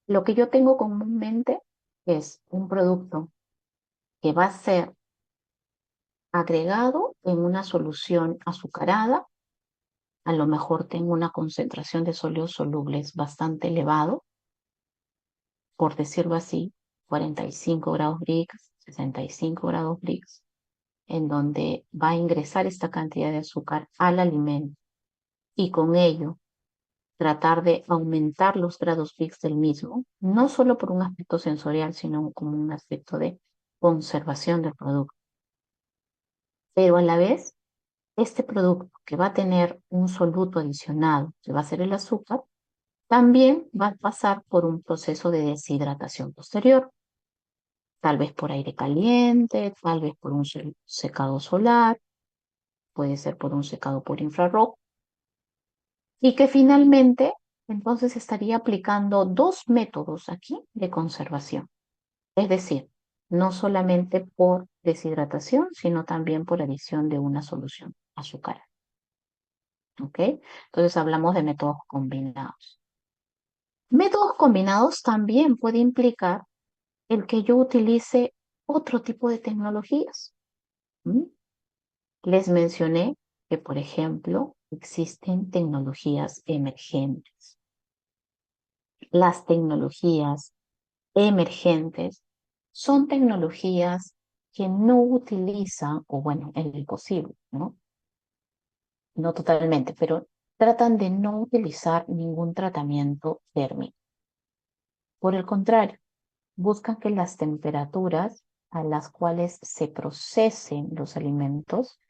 Lo que yo tengo comúnmente es un producto que va a ser agregado en una solución azucarada. A lo mejor tengo una concentración de sólidos solubles bastante elevado, por decirlo así, 45 grados Brix, 65 grados Brix, en donde va a ingresar esta cantidad de azúcar al alimento y con ello tratar de aumentar los grados Brix del mismo, no solo por un aspecto sensorial, sino como un aspecto de conservación del producto. Pero a la vez, este producto que va a tener un soluto adicional, que va a ser el azúcar, también va a pasar por un proceso de deshidratación posterior, tal vez por aire caliente, tal vez por un secado solar, puede ser por un secado por infrarrojo, y que finalmente entonces estaría aplicando dos métodos aquí de conservación. Es decir, no solamente por deshidratación, sino también por adición de una solución azúcar. ¿Ok? Entonces hablamos de métodos combinados. Métodos combinados también puede implicar el que yo utilice otro tipo de tecnologías. ¿Mm? Les mencioné que, por ejemplo, existen tecnologías emergentes. Las tecnologías emergentes son tecnologías que no utilizan, o bueno, en lo posible, ¿no? No totalmente, pero tratan de no utilizar ningún tratamiento térmico. Por el contrario, buscan que las temperaturas a las cuales se procesen los alimentos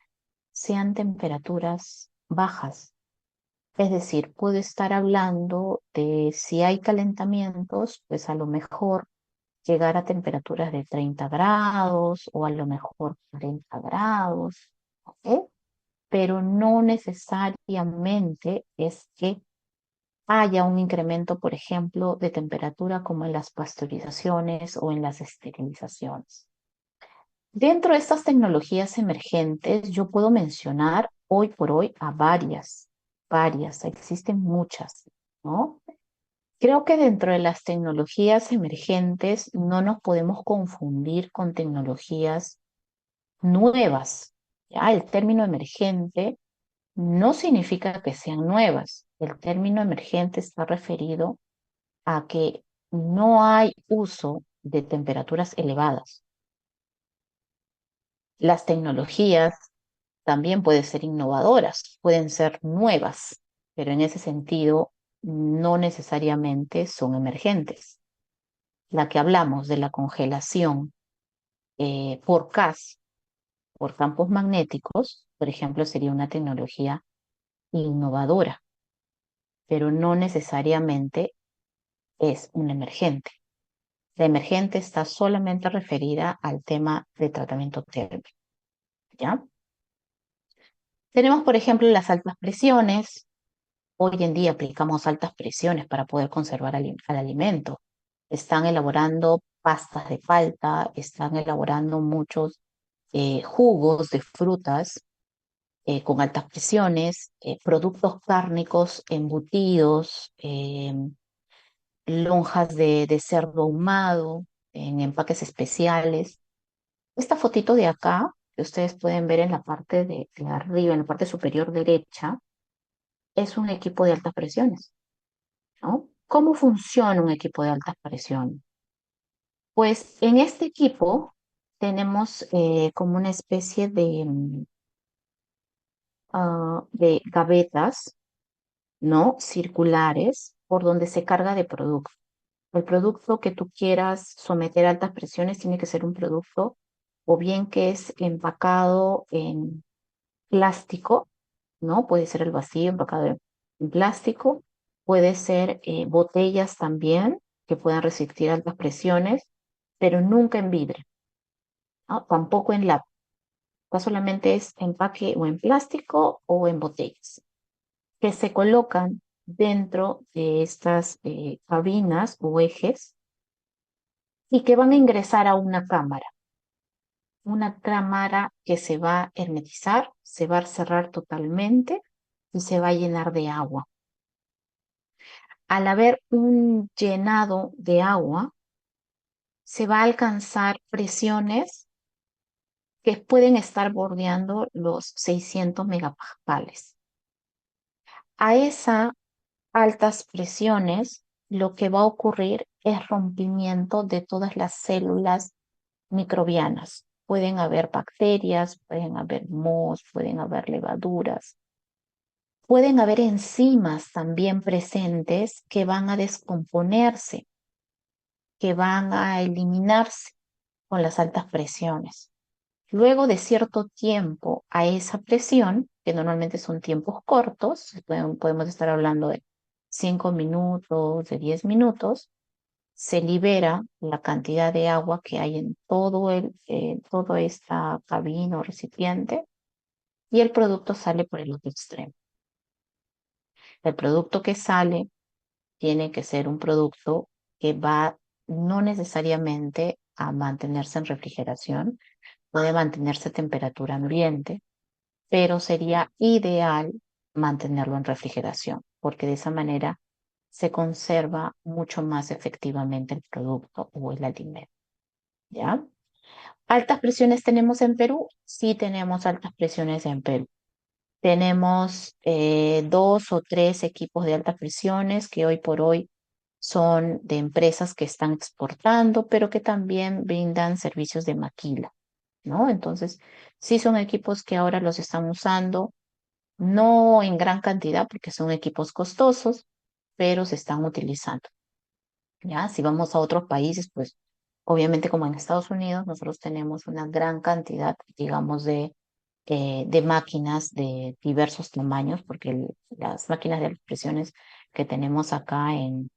sean temperaturas bajas. Es decir, puedo estar hablando de si hay calentamientos, pues a lo mejor llegar a temperaturas de 30 grados o a lo mejor 40 grados, ¿ok? Pero no necesariamente es que haya un incremento, por ejemplo, de temperatura como en las pasteurizaciones o en las esterilizaciones. Dentro de estas tecnologías emergentes, yo puedo mencionar hoy por hoy a varias, existen muchas, ¿no? Creo que dentro de las tecnologías emergentes no nos podemos confundir con tecnologías nuevas. Ya, el término emergente no significa que sean nuevas. El término emergente está referido a que no hay uso de temperaturas elevadas. Las tecnologías también pueden ser innovadoras, pueden ser nuevas, pero en ese sentido no necesariamente son emergentes. La que hablamos de la congelación por CAS, por campos magnéticos, por ejemplo, sería una tecnología innovadora, pero no necesariamente es un emergente. La emergente está solamente referida al tema de tratamiento térmico, ¿ya? Tenemos, por ejemplo, las altas presiones. Hoy en día aplicamos altas presiones para poder conservar al alimento. Están elaborando pastas de palta, están elaborando muchos jugos de frutas con altas presiones, productos cárnicos, embutidos, lonjas de cerdo ahumado en empaques especiales. Esta fotito de acá, que ustedes pueden ver en la parte de arriba, en la parte superior derecha, es un equipo de altas presiones, ¿no? ¿Cómo funciona un equipo de altas presiones? Pues en este equipo tenemos como una especie de gavetas, ¿no? Circulares por donde se carga de producto. El producto que tú quieras someter a altas presiones tiene que ser un producto o bien que es empacado en plástico, ¿no? Puede ser el vacío empacado en plástico, puede ser botellas también que puedan resistir altas presiones, pero nunca en vidrio, ¿no? Tampoco en lápiz. Acá solamente es empaque o en plástico o en botellas, que se colocan dentro de estas cabinas o ejes y que van a ingresar a una cámara que se va a hermetizar, se va a cerrar totalmente y se va a llenar de agua. Al haber un llenado de agua, se va a alcanzar presiones que pueden estar bordeando los 600 megapascales. A esas altas presiones, lo que va a ocurrir es rompimiento de todas las células microbianas. Pueden haber bacterias, pueden haber mohos, pueden haber levaduras, pueden haber enzimas también presentes que van a descomponerse, que van a eliminarse con las altas presiones. Luego de cierto tiempo a esa presión, que normalmente son tiempos cortos, podemos estar hablando de 5 minutos, de 10 minutos, se libera la cantidad de agua que hay en toda esta cabina o recipiente y el producto sale por el otro extremo. El producto que sale tiene que ser un producto que va no necesariamente a mantenerse en refrigeración, puede mantenerse a temperatura ambiente, pero sería ideal mantenerlo en refrigeración, porque de esa manera se conserva mucho más efectivamente el producto o el alimento, ¿ya? ¿Altas presiones tenemos en Perú? Sí tenemos altas presiones en Perú. Tenemos 2 o 3 equipos de altas presiones que hoy por hoy son de empresas que están exportando, pero que también brindan servicios de maquila, ¿no? Entonces, sí son equipos que ahora los están usando, no en gran cantidad porque son equipos costosos, pero se están utilizando, ¿ya? Si vamos a otros países, pues obviamente como en Estados Unidos, nosotros tenemos una gran cantidad, digamos, de máquinas de diversos tamaños, porque las máquinas de presiones que tenemos acá en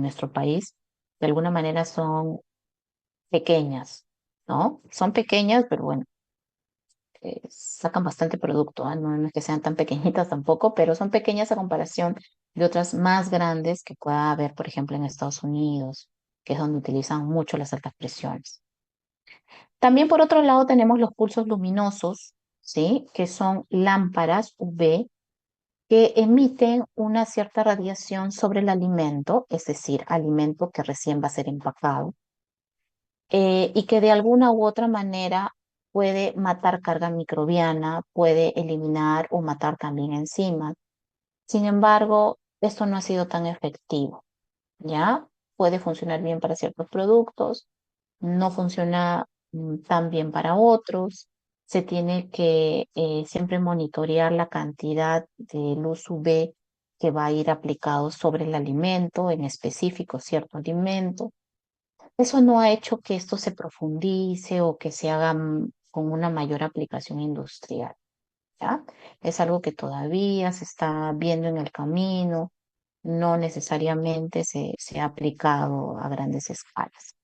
nuestro país, de alguna manera son pequeñas, ¿no? Son pequeñas, pero bueno, sacan bastante producto, ¿ah? No, no es que sean tan pequeñitas tampoco, pero son pequeñas a comparación de otras más grandes que pueda haber, por ejemplo, en Estados Unidos, que es donde utilizan mucho las altas presiones. También por otro lado tenemos los pulsos luminosos, ¿sí? Que son lámparas UV que emiten una cierta radiación sobre el alimento, es decir, alimento que recién va a ser empacado, y que de alguna u otra manera puede matar carga microbiana, puede eliminar o matar también enzimas. Sin embargo, esto no ha sido tan efectivo, ¿ya? Puede funcionar bien para ciertos productos, no funciona tan bien para otros. Se tiene que siempre monitorear la cantidad de luz UV que va a ir aplicado sobre el alimento, en específico cierto alimento. Eso no ha hecho que esto se profundice o que se haga con una mayor aplicación industrial, ¿ya? Es algo que todavía se está viendo en el camino, no necesariamente se ha aplicado a grandes escalas.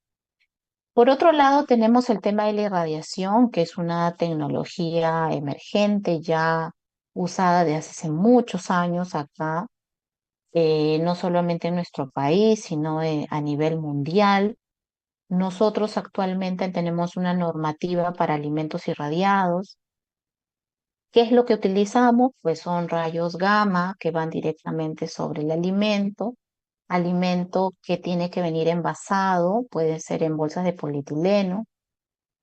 Por otro lado, tenemos el tema de la irradiación, que es una tecnología emergente ya usada desde hace muchos años acá, no solamente en nuestro país, sino a nivel mundial. Nosotros actualmente tenemos una normativa para alimentos irradiados. ¿Qué es lo que utilizamos? Pues son rayos gamma que van directamente sobre el alimento que tiene que venir envasado, puede ser en bolsas de polietileno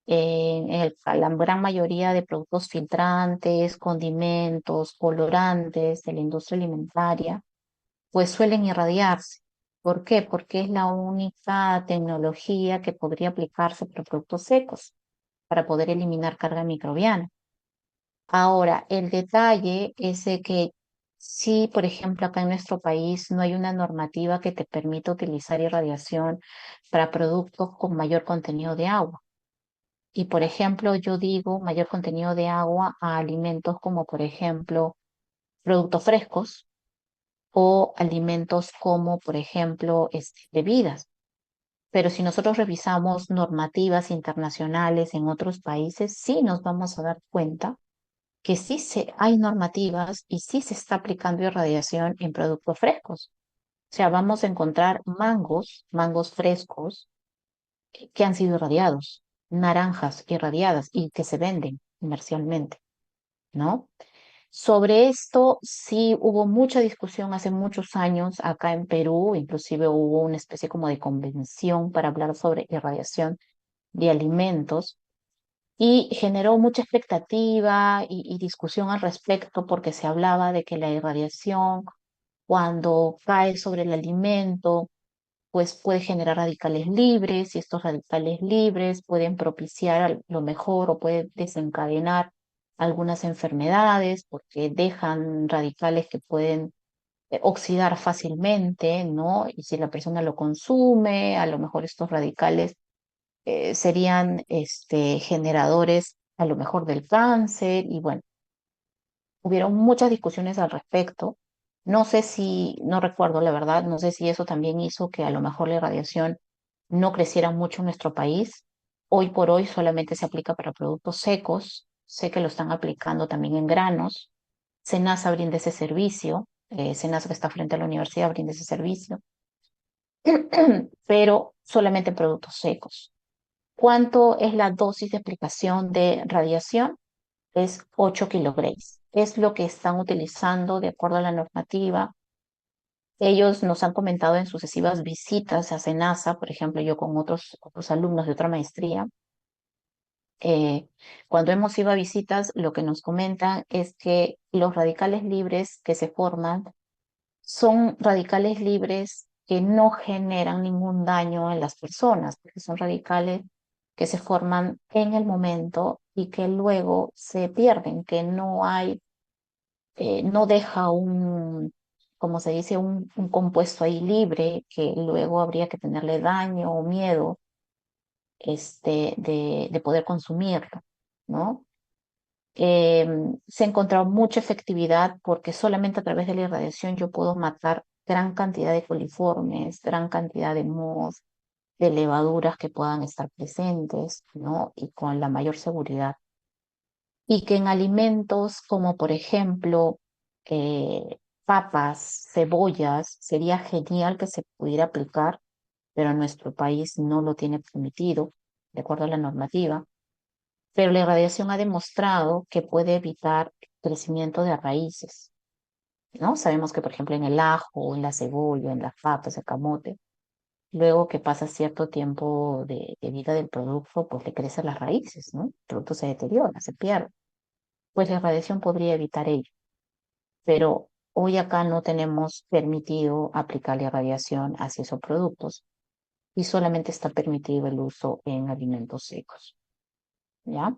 la gran mayoría de productos filtrantes, condimentos, colorantes de la industria alimentaria, pues suelen irradiarse. ¿Por qué? Porque es la única tecnología que podría aplicarse para productos secos, para poder eliminar carga microbiana. Ahora, el detalle es de que si, por ejemplo, acá en nuestro país no hay una normativa que te permita utilizar irradiación para productos con mayor contenido de agua. Y por ejemplo, yo digo mayor contenido de agua a alimentos como por ejemplo productos frescos o alimentos como por ejemplo bebidas. Pero si nosotros revisamos normativas internacionales en otros países, sí nos vamos a dar cuenta que hay normativas y sí se está aplicando irradiación en productos frescos. O sea, vamos a encontrar mangos frescos que han sido irradiados, naranjas irradiadas y que se venden comercialmente, ¿no? Sobre esto sí hubo mucha discusión hace muchos años acá en Perú, inclusive hubo una especie como de convención para hablar sobre irradiación de alimentos y generó mucha expectativa y discusión al respecto porque se hablaba de que la irradiación cuando cae sobre el alimento pues puede generar radicales libres y estos radicales libres pueden propiciar lo mejor o puede desencadenar algunas enfermedades porque dejan radicales que pueden oxidar fácilmente, ¿no? Y si la persona lo consume, a lo mejor estos radicales serían generadores a lo mejor del cáncer y bueno, hubieron muchas discusiones al respecto. No sé si, no recuerdo la verdad, no sé si eso también hizo que a lo mejor la radiación no creciera mucho en nuestro país. Hoy por hoy solamente se aplica para productos secos. Sé que lo están aplicando también en granos. SENASA brinda ese servicio. SENASA que está frente a la universidad brinda ese servicio, pero solamente en productos secos. ¿Cuánto es la dosis de aplicación de radiación? Es 8 kilogramos. Es lo que están utilizando de acuerdo a la normativa Ellos nos han comentado en sucesivas visitas a SENASA, por ejemplo, yo con otros alumnos de otra maestría, cuando hemos ido a visitas, lo que nos comentan es que los radicales libres que se forman son radicales libres que no generan ningún daño en las personas, porque son radicales que se forman en el momento y que luego se pierden, que no hay, no deja como se dice, un compuesto ahí libre que luego habría que tenerle daño o miedo de poder consumirlo, ¿no? Se ha encontrado mucha efectividad porque solamente a través de la irradiación yo puedo matar gran cantidad de coliformes, gran cantidad de mohos, de levaduras que puedan estar presentes, ¿no? Y con la mayor seguridad. Y que en alimentos como por ejemplo papas, cebollas, sería genial que se pudiera aplicar, pero nuestro país no lo tiene permitido, de acuerdo a la normativa. Pero la irradiación ha demostrado que puede evitar el crecimiento de raíces, ¿no? Sabemos que, por ejemplo, en el ajo, en la cebolla, en las papas, el camote, luego que pasa cierto tiempo de vida del producto, pues le crecen las raíces, ¿no? El producto se deteriora, se pierde. Pues la irradiación podría evitar ello, pero hoy acá no tenemos permitido aplicar la irradiación hacia esos productos y solamente está permitido el uso en alimentos secos, ¿ya?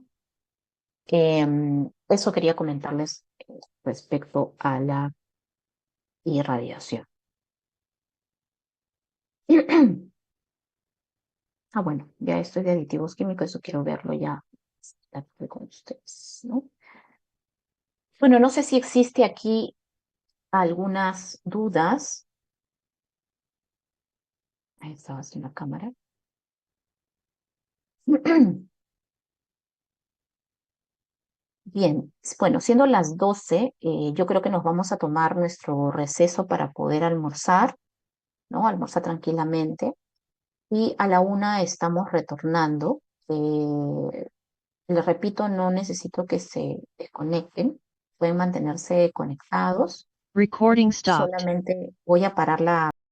Eso quería comentarles respecto a la irradiación. Ah, bueno, ya estoy de aditivos químicos, eso quiero verlo ya con ustedes, ¿no? Bueno, no sé si existe aquí algunas dudas. Ahí estaba haciendo la cámara. Bien, bueno, siendo las 12, yo creo que nos vamos a tomar nuestro receso para poder almorzar, ¿no? Almorzar tranquilamente. Y a la 1 estamos retornando. Les repito, no necesito que se desconecten, pueden mantenerse conectados. Recording stopped. Solamente voy a parar la